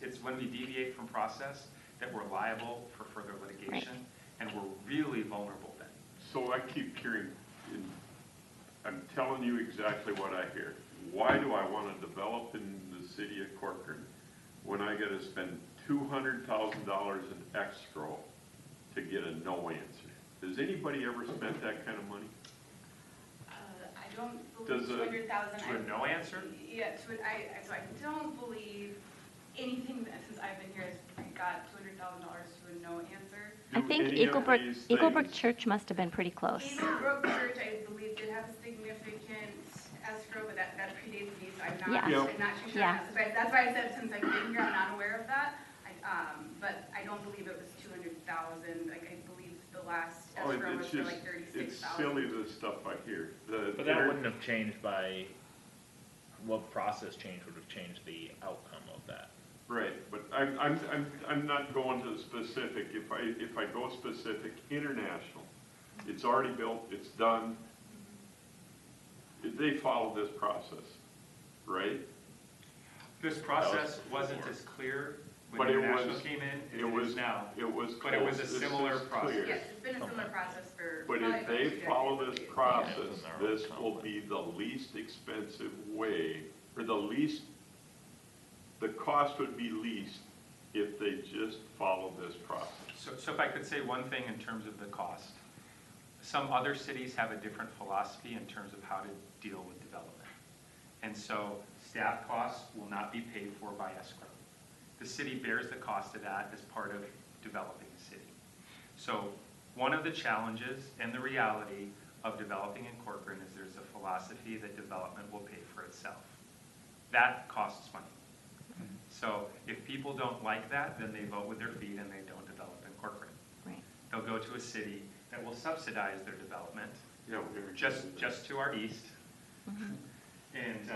It's when we deviate from process that we're liable for further litigation, and we're really vulnerable then. So I keep hearing, I'm telling you exactly what I hear. Why do I want to develop in the city of Corcoran when I got to spend $200,000 in escrow to get a no answer? Has anybody ever spent that kind of money? I don't believe 200,000. To a no answer? Yeah, so I don't believe anything that, since I've been here, has got $200,000 to a no answer. I think any of these things- Church must have been pretty close. Eaglebrook Church, I believe, did have a significant escrow, but that predates me, so I'm not, Yeah. I'm not too sure. Yeah. That's why I said, since I've been here, I'm not aware of that. But I don't believe it was 200,000. Like, I believe the last Oh, escrow was it's for just, like 36,000. it's silly, the stuff I hear. But that wouldn't have changed by, what process change would have changed the outcome of that? Right, but I'm not going to specific. If I go specific, international, it's already built, it's done. They follow this process, right? This process wasn't as clear when But it International was- came in it as it was is now. It was But it was a close. This similar is process. clear. Yes, it's been a similar process for. But probably if about they 2 follow decades. this process, this will be the least expensive way, or the cost would be least if they just follow this process. So if I could say one thing in terms of the cost. Some other cities have a different philosophy in terms of how to deal with development. And so staff costs will not be paid for by escrow. The city bears the cost of that as part of developing the city. So one of the challenges and the reality of developing in Corcoran is there's a philosophy that development will pay for itself. That costs money. So if people don't like that, then they vote with their feet and they don't develop in Corcoran. Right. They'll go to a city that will subsidize their development, Yeah, we're just to our east. And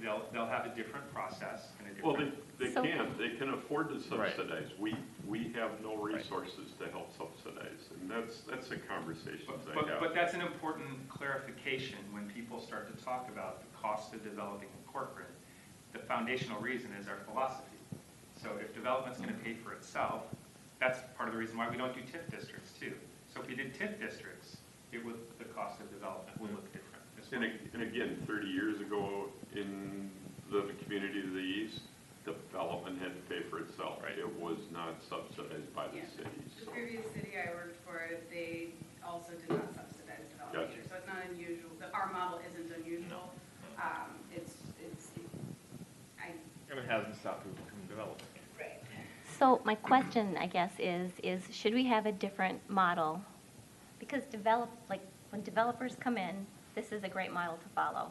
they'll have a different process and a Well, different. they can afford to subsidize. We have no resources to help subsidize, and that's the conversations I have. But that's an important clarification when people start to talk about the cost of developing in Corcoran. The foundational reason is our philosophy. So if development's going to pay for itself, that's part of the reason why we don't do TIF districts too. So if we did TIF districts, the cost of development would look different as well. And again, 30 years ago in the community to the east, development had to pay for itself. Right. It was not subsidized by the Yeah. city. The So. previous city I worked for, they also did not subsidize development Gotcha. either, so it's not unusual. Our model isn't unusual. And it hasn't stopped people from developing. Right. So my question, I guess, is should we have a different model? Because when developers come in, this is a great model to follow.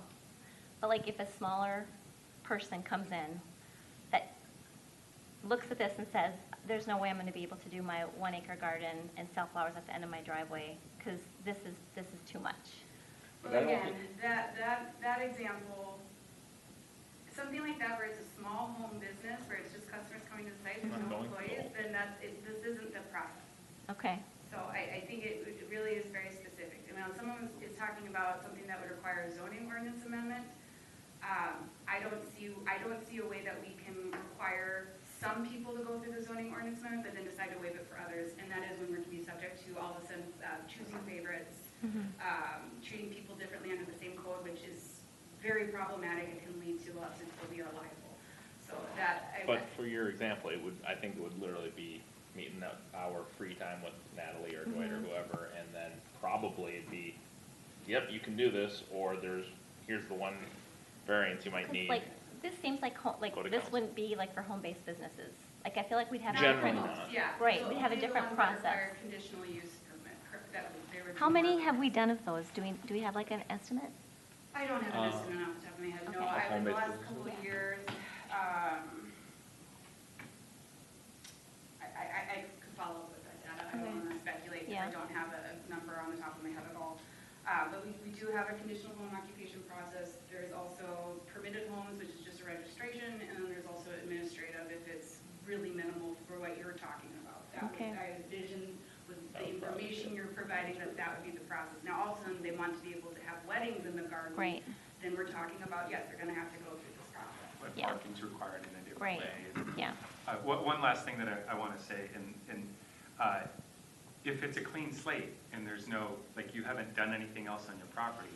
But like if a smaller person comes in that looks at this and says, there's no way I'm going to be able to do my 1 acre garden and sell flowers at the end of my driveway because this is too much. Well, again, that example, something like that where it's a small home business, where it's just customers coming to the site, there's no employees, then this isn't the process. Okay. So I think it really is very specific. And Now, someone is talking about something that would require a zoning ordinance amendment. I don't see a way that we can require some people to go through the zoning ordinance amendment, but then decide to waive it for others. And that is when we're to be subject to all of a sudden choosing favorites, treating people differently under the same code, which is very problematic and can lead to us until we are liable. So that. But for your example, I think it would literally be meeting our free time with Natalie or Dwight or whoever, and then probably it'd be, yep, you can do this, or here's the one variance you might 'Cause, need. like, this seems like, Go to this council. wouldn't be like for home-based businesses. Like, I feel like we'd have a Generally different. not. Yeah. Right, so we have a only the different ones that process. require conditional use permit, that they would. How many have we done of those? Do we have like an estimate? I don't have an estimate off the top of my head, no, Okay. I, in the Home-based last businesses? couple of years, I could follow up with that data, I don't Okay. wanna speculate, 'cause Yeah. I don't have a number on the top of my head at all. But we do have a conditional home occupation process, there's also permitted homes, which is just a registration, and then there's also administrative if it's really minimal for what you're talking about. That would, Okay. I envision with That the would probably information you're providing, that would be the process. Now, all of a sudden, they want to be able to have weddings in the garden. Right. Then we're talking about, yes, they're gonna have to go through this process. But Yeah. parking's required in a different Right, way. yeah. One last thing that I want to say, if it's a clean slate and there's no, like you haven't done anything else on your property,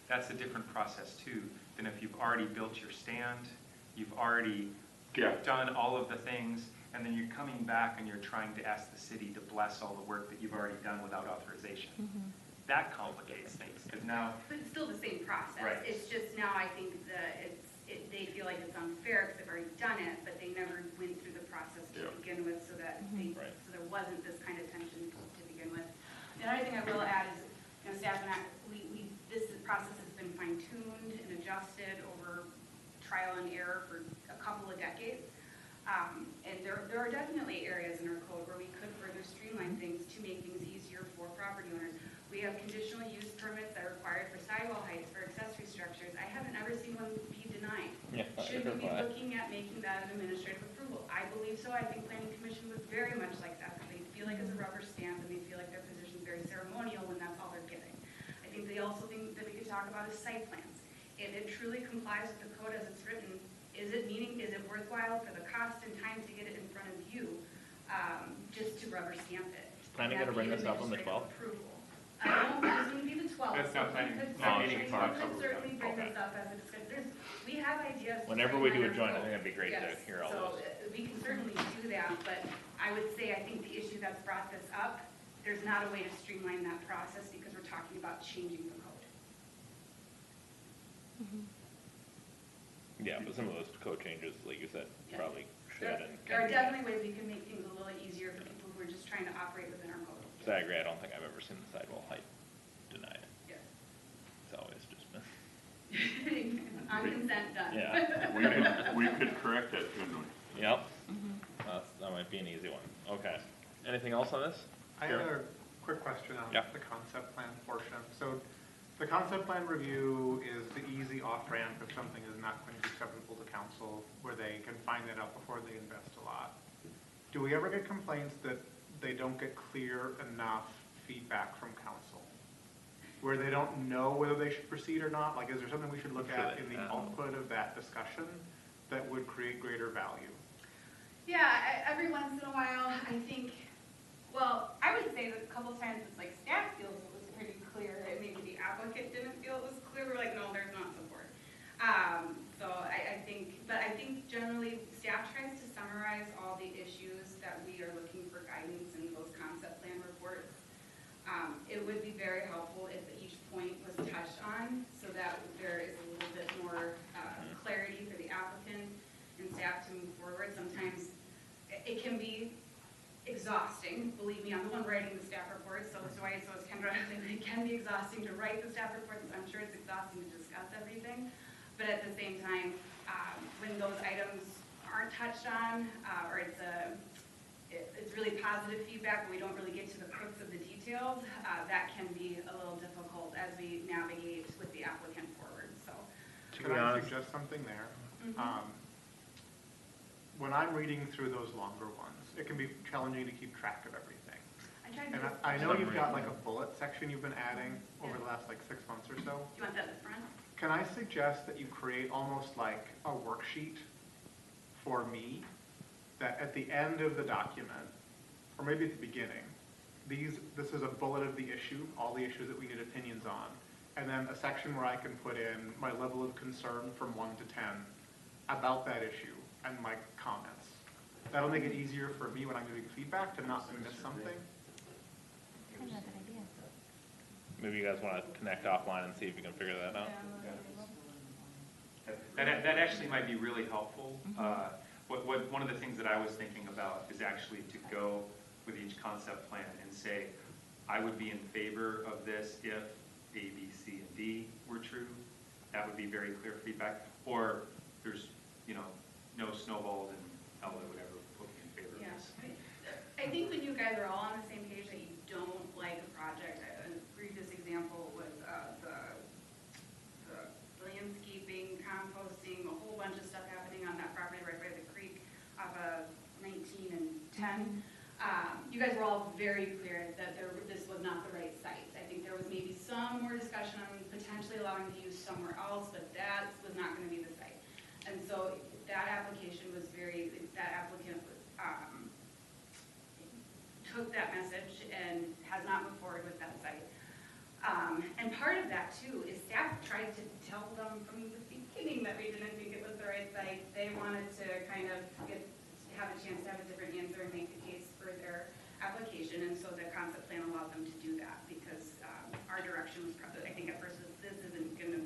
that's a different process too than if you've already built your stand, you've already done all of the things, and then you're coming back and you're trying to ask the city to bless all the work that you've already done without authorization. That complicates things, because now, But it's still the same process. Right. It's just now I think that they feel like it's unfair because they've already done it, but they never went through the process to Yeah. begin with, so that Right. so there wasn't this kind of tension to begin with. The other thing I will add is, staff and I, this process has been fine-tuned and adjusted over trial and error for a couple of decades. And there are definitely areas in our code where we could further streamline things to make things easier for property owners. We have conditional use permits that are required for sidewall heights for accessory structures. I haven't ever seen one be denied. Yeah, Should we be neither have I. looking at making that an administrative approval? I believe so. I think planning commission would very much like that. They feel like it's a rubber stamp and they feel like their position is very ceremonial when that's all they're getting. I think they also think that we could talk about is site plans. If it truly complies with the code as it's written, is it worthwhile for the cost and time to get it in front of you, just to rubber stamp it? Planning Would that gonna bring be this up on the administrative 12th? approval? I don't know, this would be the 12th. That's not planning. We could Not certainly- meeting we talks. could certainly bring Okay. this up as a discussion. We have ideas. to Whenever we do a streamline our joint, I code. think it'd be great to Yes. hear all So those. we can certainly do that, but I would say, I think the issue that's brought this up, there's not a way to streamline that process because we're talking about changing the code. Yeah, but some of those code changes, like you said, Yeah. probably should There and there can are be. definitely ways we can make things a little easier for people who are just trying to operate within our code. So I agree, I don't think I've ever seen the sidewall height denied. Yes. It's always just been, On consent, done. yeah. We could correct that, couldn't we? Yep. That might be an easy one. Okay. Anything else on this? I have Karen? a quick question on Yeah. the concept plan portion. So the concept plan review is the easy off-ramp if something is not going to be acceptable to council, where they can find that out before they invest a lot. Do we ever get complaints that they don't get clear enough feedback from council? Where they don't know whether they should proceed or not? Like, is there something we should look at in the output of that discussion that would create greater value? Yeah, every once in a while, I think, well, I would say that a couple times it's like staff feels it was pretty clear, and maybe the applicant didn't feel it was clear, we're like, no, there's not support. So I think generally staff tries to summarize all the issues that we are looking for guidance in those concept plan reports. It would be very helpful if each point was touched on, so that there is a little bit more clarity for the applicant and staff to move forward. Sometimes it can be exhausting, believe me, I'm the one writing the staff reports, so is Kendra. It can be exhausting to write the staff reports, I'm sure it's exhausting to discuss everything, but at the same time, when those items aren't touched on, or it's really positive feedback, but we don't really get to the crux of the details, that can be a little difficult as we navigate with the applicant forward, so. Can I suggest something there? When I'm reading through those longer ones, it can be challenging to keep track of everything. I tried to. And I know you've got like a bullet section you've been adding over the last like 6 months or so. Do you want that in the front? Can I suggest that you create almost like a worksheet for me, that at the end of the document, or maybe at the beginning, this is a bullet of the issue, all the issues that we need opinions on, and then a section where I can put in my level of concern from 1 to 10 about that issue and my comments. That'll make it easier for me when I'm giving feedback to not miss something. Kind of a good idea. Maybe you guys want to connect offline and see if you can figure that out. That actually might be really helpful. One of the things that I was thinking about is actually to go with each concept plan and say, I would be in favor of this if A, B, C, and D were true. That would be very clear feedback. Or there's, no snowballs and hell or whatever, put me in favor of Yeah. this. I think when you guys are all on the same page that you don't like a project, a previous example was the landscaping, composting, a whole bunch of stuff happening on that property right by the creek off of 19 and 10. You guys were all very clear that this was not the right site. I think there was maybe some more discussion on potentially allowing to use somewhere else, but that was not going to be the site. And so that application was that applicant took that message and has not moved forward with that site. And part of that too is staff tried to tell them from the beginning that we didn't think it was the right site. They wanted to kind of have a chance to have a different answer and make the case for their application, and so the concept plan allowed them to do that because our direction was probably, I think at first, this isn't going to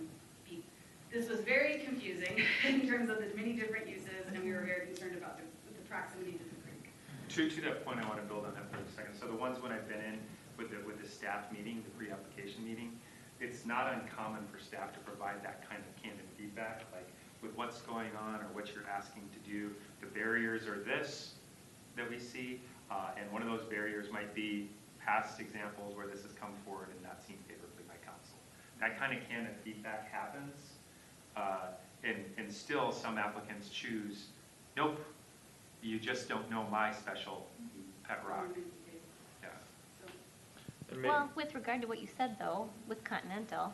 be, this was very confusing in terms of the many different uses, and we were very concerned about the proximity to the creek. To that point, I want to build on that for a second. So the ones when I've been in with the staff meeting, the pre-application meeting, it's not uncommon for staff to provide that kind of candid feedback, like with what's going on or what you're asking to do. The barriers are this that we see, and one of those barriers might be past examples where this has come forward and not seen favorably by council. That kind of candid feedback happens, and still some applicants choose, nope, you just don't know my special pet rock. Yeah. And may- Well, with regard to what you said though, with Continental,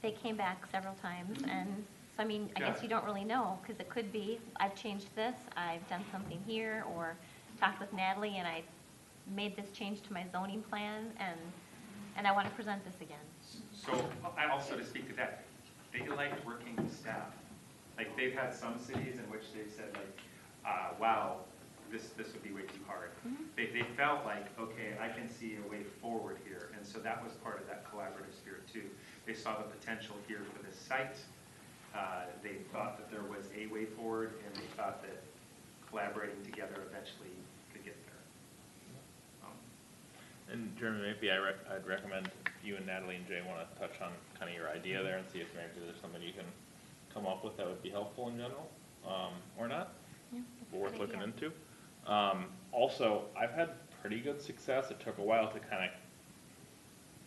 they came back several times and so I mean, I guess Yeah. you don't really know because it could be, I've changed this, I've done something here, or talked with Natalie and I made this change to my zoning plan and I want to present this again. So I also to speak to that, they liked working with staff. Like they've had some cities in which they've said like, wow, this would be way too hard. They felt like, okay, I can see a way forward here. And so that was part of that collaborative spirit too. They saw the potential here for this site. They thought that there was a way forward and they thought that collaborating together eventually could get there. And Jeremy, maybe I'd recommend you and Natalie and Jay want to touch on kind of your idea there and see if maybe there's something you can come up with that would be helpful in general, or not, Yeah, but worth looking idea. into. Also, I've had pretty good success. It took a while to kind of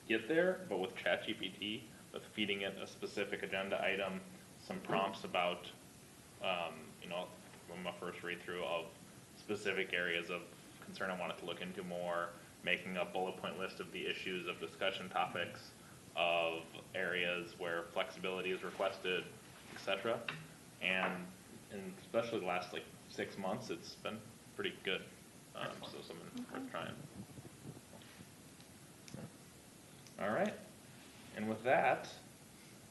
get there, but with ChatGPT, with feeding it a specific agenda item, some prompts about, from my first read through of specific areas of concern I wanted to look into more, making a bullet point list of the issues of discussion topics, of areas where flexibility is requested, etc. And especially the last 6 months, it's been pretty good. So something worth trying. All right. And with that,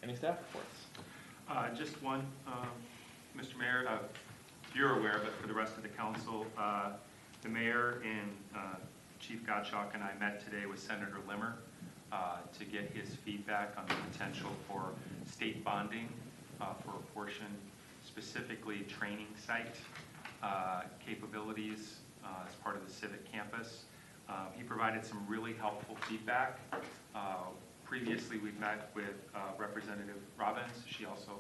any staff reports? Just one, Mr. Mayor, you're aware, but for the rest of the council, the mayor and Chief Gottschalk and I met today with Senator Limmer to get his feedback on the potential for state bonding for a portion, specifically training site capabilities as part of the civic campus. He provided some really helpful feedback. Previously, we've met with Representative Robbins. She also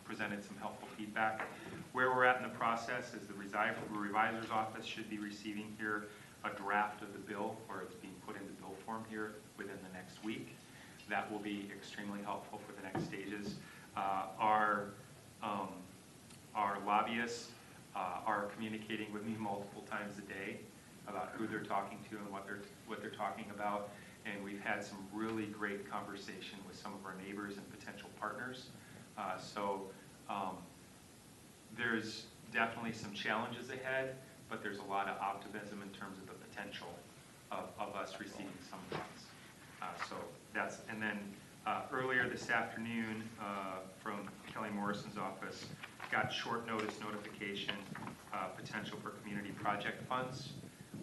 presented some helpful feedback. Where we're at in the process is the revisor's office should be receiving here a draft of the bill, or it's being put into bill form here within the next week. That will be extremely helpful for the next stages. Our lobbyists are communicating with me multiple times a day about who they're talking to and what they're talking about. And we've had some really great conversation with some of our neighbors and potential partners. There's definitely some challenges ahead, but there's a lot of optimism in terms of the potential of us receiving some funds. And then earlier this afternoon from Kelly Morrison's office, got short notice notification, potential for community project funds.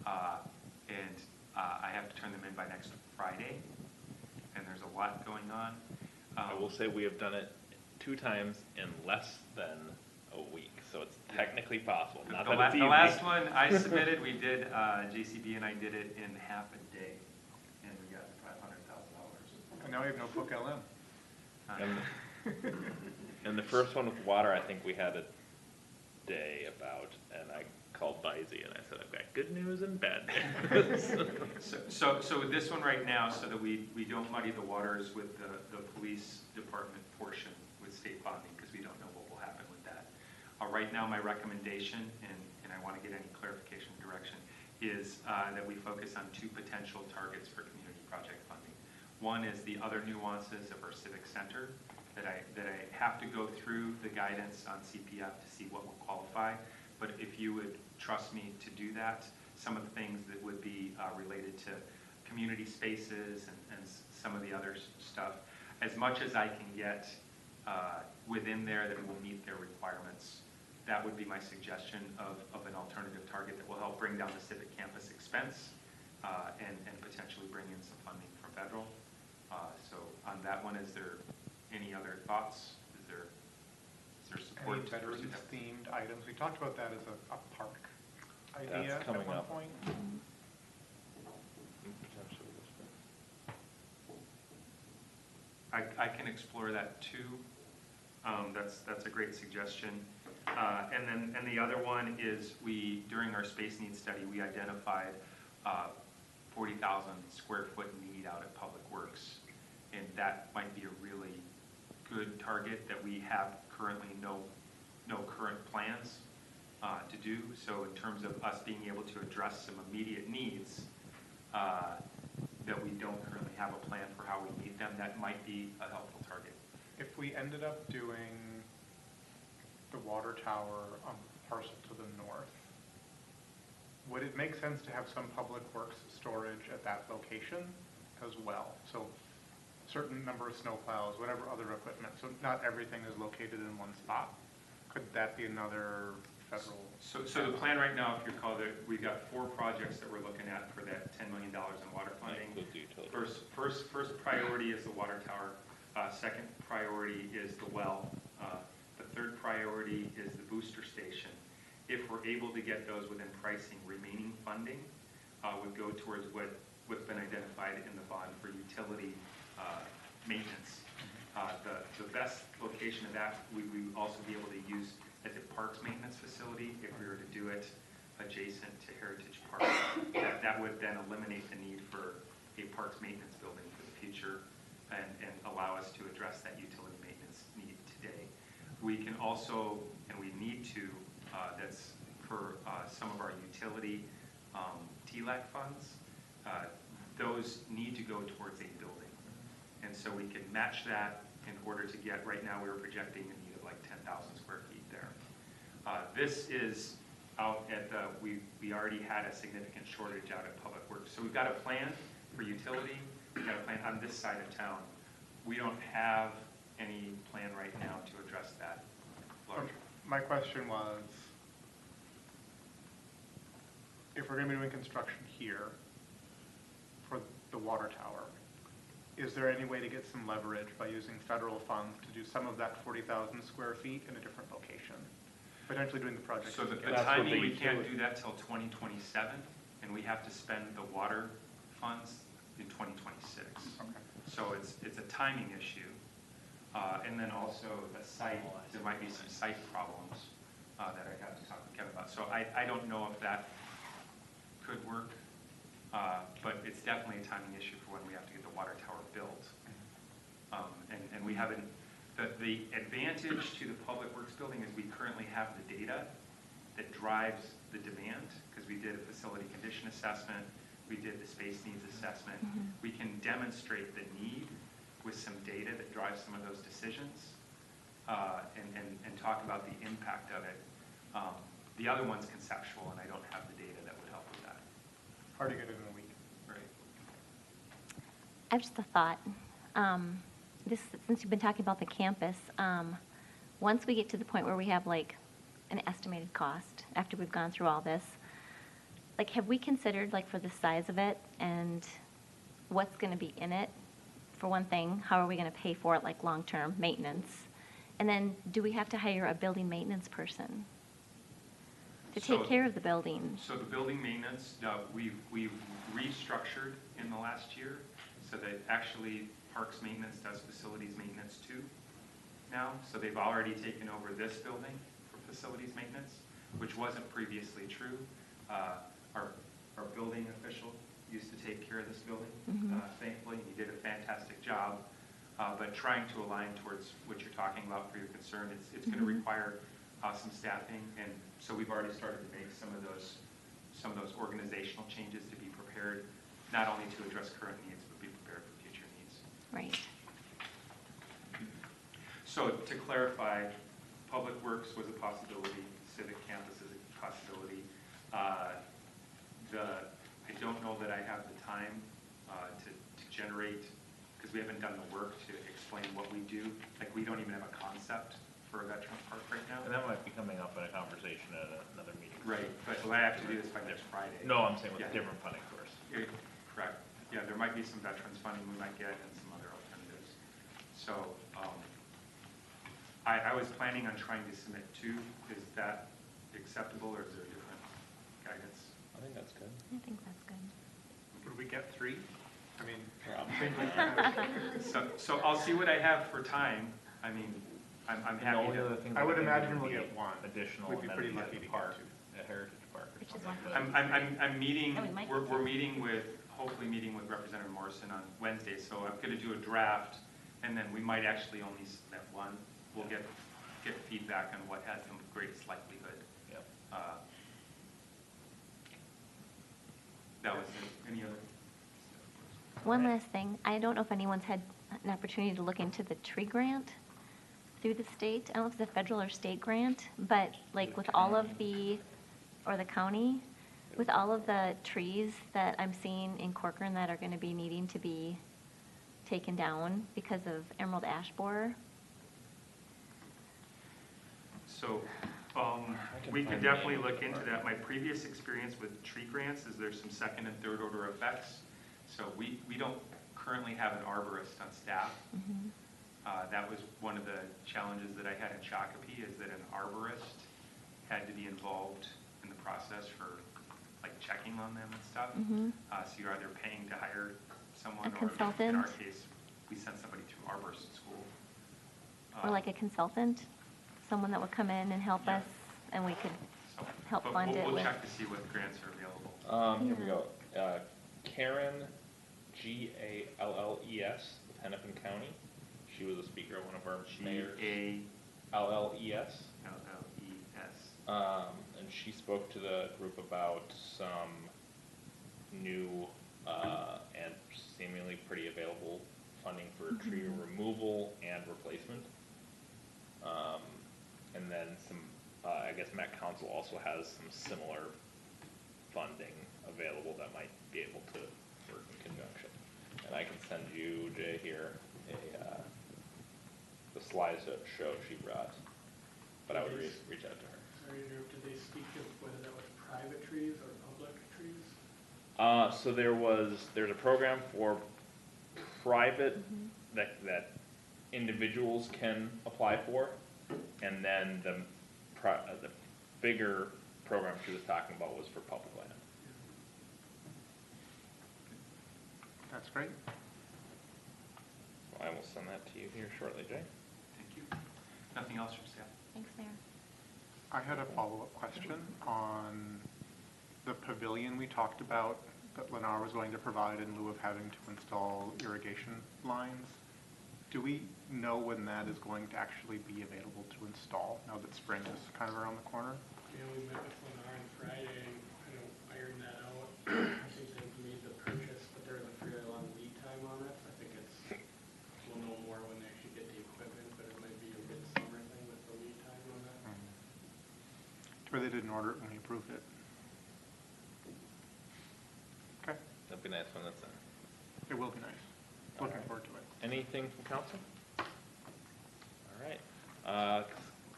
I have to turn them in by next Friday, and there's a lot going on. I will say we have done it 2 times in less than a week, so it's technically possible. Not that it's easy. The last one I submitted, we did, JCB and I did it in half a day, and we got $500,000. And now we have no book LM. And the first one with water, I think we had a day about, and I called Bisey and I said, I've got good news and bad news. So with this one right now, so that we don't muddy the waters with the police department portion with state bonding, because we don't know what will happen with that. Right now, my recommendation, and I want to get any clarification direction, is that we focus on 2 potential targets for community project funding. One is the other nuances of our civic center that I have to go through the guidance on CPF to see what will qualify. But if you would trust me to do that, some of the things that would be related to community spaces and some of the other stuff, as much as I can get within there that will meet their requirements, that would be my suggestion of an alternative target that will help bring down the civic campus expense and potentially bring in some funding from federal. So on that one, is there any other thoughts? Is there support? Any veterans-themed items? We talked about that as a park idea That's coming at one up. point. I can explore that too. That's a great suggestion. And the other one is during our space needs study, we identified 40,000 square foot need out at Public Works. And that might be a really good target that we have currently no current plans to do. So in terms of us being able to address some immediate needs that we don't currently have a plan for how we meet them, that might be a helpful target. If we ended up doing the water tower on the parcel to the north, would it make sense to have some public works storage at that location as well? So certain number of snowplows, whatever other equipment, so not everything is located in one spot. Could that be another federal? So the plan right now, if you recall, that we've got 4 projects that we're looking at for that $10 million in water funding. First priority is the water tower. Second priority is the well. The third priority is the booster station. If we're able to get those within pricing, remaining funding would go towards what's been identified in the bond for utility maintenance. The best location of that, we would also be able to use as a parks maintenance facility if we were to do it adjacent to Heritage Park. That would then eliminate the need for a parks maintenance building for the future and allow us to address that utility maintenance need today. We can also, and we need to, that's for some of our utility TLAC funds, those need to go towards a building. And so we can match that in order to get, right now we were projecting a need of like 10,000 square feet there. This is out at we already had a significant shortage out at Public Works. So we've got a plan for utility, we've got a plan on this side of town. We don't have any plan right now to address that larger. My question was, if we're going to be doing construction here for the water tower, is there any way to get some leverage by using federal funds to do some of that 40,000 square feet in a different location? Potentially doing the project. So the timing, we can't do that till 2027, and we have to spend the water funds in 2026. Okay. So it's a timing issue. And then also the site, there might be some site problems that I have to talk to Kevin about. So I don't know if that could work, but it's definitely a timing issue for when we have to get the water tower built. And we haven't, the advantage to the Public Works building is we currently have the data that drives the demand, because we did a facility condition assessment, we did the space needs assessment. We can demonstrate the need with some data that drives some of those decisions, and talk about the impact of it. The other one's conceptual, and I don't have the data that would help with that. Hard to get it in a week. Right. I have just a thought. Since you've been talking about the campus, once we get to the point where we have like an estimated cost, after we've gone through all this, like have we considered like for the size of it and what's going to be in it? For one thing, how are we going to pay for it, like long-term maintenance? And then do we have to hire a building maintenance person to take care of the building? So the building maintenance, we've restructured in the last year so that actually Parks Maintenance does facilities maintenance too now. So they've already taken over this building for facilities maintenance, which wasn't previously true. Our building official used to take care of this building, thankfully, and he did a fantastic job. But trying to align towards what you're talking about for your concern, it's going to require some staffing, and so we've already started to make some of those organizational changes to be prepared, not only to address current needs, but be prepared for future needs. Right. So to clarify, Public Works was a possibility, Civic Campus is a possibility. I don't know that I have the time to generate, because we haven't done the work to explain what we do. Like, we don't even have a concept for a veterans park right now. And that might be coming up in a conversation at another meeting. Right, but I have to do this by next Friday. No, I'm saying with a different funding source. Yeah, correct. Yeah, there might be some veterans funding we might get and some other alternatives. So I was planning on trying to submit 2. Is that acceptable, or is there different guidance? I think that's good. I think that's good. Would we get 3? I mean, So I'll see what I have for time. I mean, I'm The happy only to. other thing I would think imagine would we'll be get 1. additional We'd be pretty amenities lucky at to the get park, 2. at Heritage Park or Which is something like wonderful. that. I'm meeting, Oh, we might we're get meeting with, hopefully meeting with Representative Morrison on Wednesday, so I'm gonna do a draft, and then we might actually only submit 1. We'll get feedback on what has the greatest likelihood. Yep. That was it. Any other? One last thing, I don't know if anyone's had an opportunity to look into the tree grant through the state. I don't know if it's a federal or state grant, but like with all of or the county, with all of the trees that I'm seeing in Corcoran that are going to be needing to be taken down because of emerald ash borer. So, we could definitely look into that. My previous experience with tree grants is there's some second and third order effects. So we don't currently have an arborist on staff. That was one of the challenges that I had in Shakopee, is that an arborist had to be involved in the process for like checking on them and stuff. So you're either paying to hire someone, A or in consultant? our case, we sent somebody through arborist school. Or like a consultant, someone that would come in and help Yeah. us, and we could So, help but fund it we'll with. check to see what grants are available. Here we go. Karen, Galles, with Hennepin County. She was a speaker at one of our mayors. Lles. Galles. And she spoke to the group about some new and seemingly pretty available funding for tree removal and replacement. And then some, I guess Met Council also has some similar funding available that might be able to work in conjunction. And I can send you, Jay, here, the slides that show she brought, but I would reach out to her. Sorry to interrupt, did they speak of whether that was private trees or public trees? So there's a program for private that individuals can apply for, and then the bigger program she was talking about was for public land. That's great. So I will send that to you here shortly, Jay. Thank you. Nothing else from staff? Thanks, Mayor. I had a follow-up question on the pavilion we talked about that Lennar was going to provide in lieu of having to install irrigation lines. Do we know when that is going to actually be available to install, now that spring is kind of around the corner? Yeah, we met with Lennar in Friday, kind of iron that out. I think they've made the purchase, but there is a fairly long lead time on it. I think we'll know more when they actually get the equipment, but it might be a good summer thing with the lead time on that. Where they didn't order it when we approved it. Okay, That'd be nice when that's done. it will be nice. Looking forward to it. Anything from council? All right.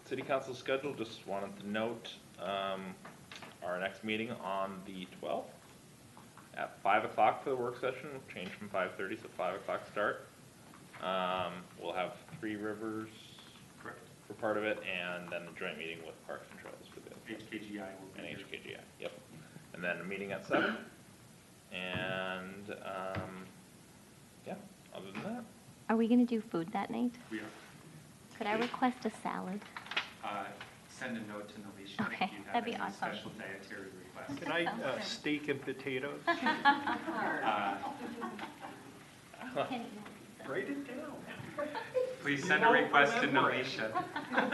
City council schedule, just wanted to note, our next meeting on the 12th at 5 o'clock for the work session, change from 5:30, so 5 o'clock start. We'll have Three Rivers Correct. for part of it, and then the joint meeting with Parks and Trails for the other. HKGI will be And here. HKGI, yep. And then a meeting at 7. And, yeah, other than that, Are we gonna do food that night? We are. Could I request a salad? Send a note to Alicia Okay, if you have that'd be any awesome. special dietary requests. Can I, steak and potatoes? Write it down. Please send a request to Alicia.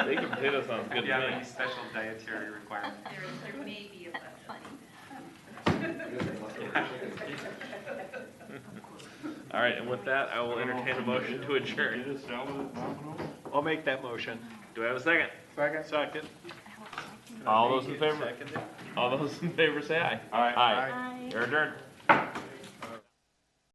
steak and potatoes sounds If good you to have me. any special dietary requirements. There may be a That's funny. All right, and with that, I will entertain a motion to adjourn. I'll make that motion. Do I have a second? Second. All those in favor? All those in favor say aye. Aye. You're adjourned.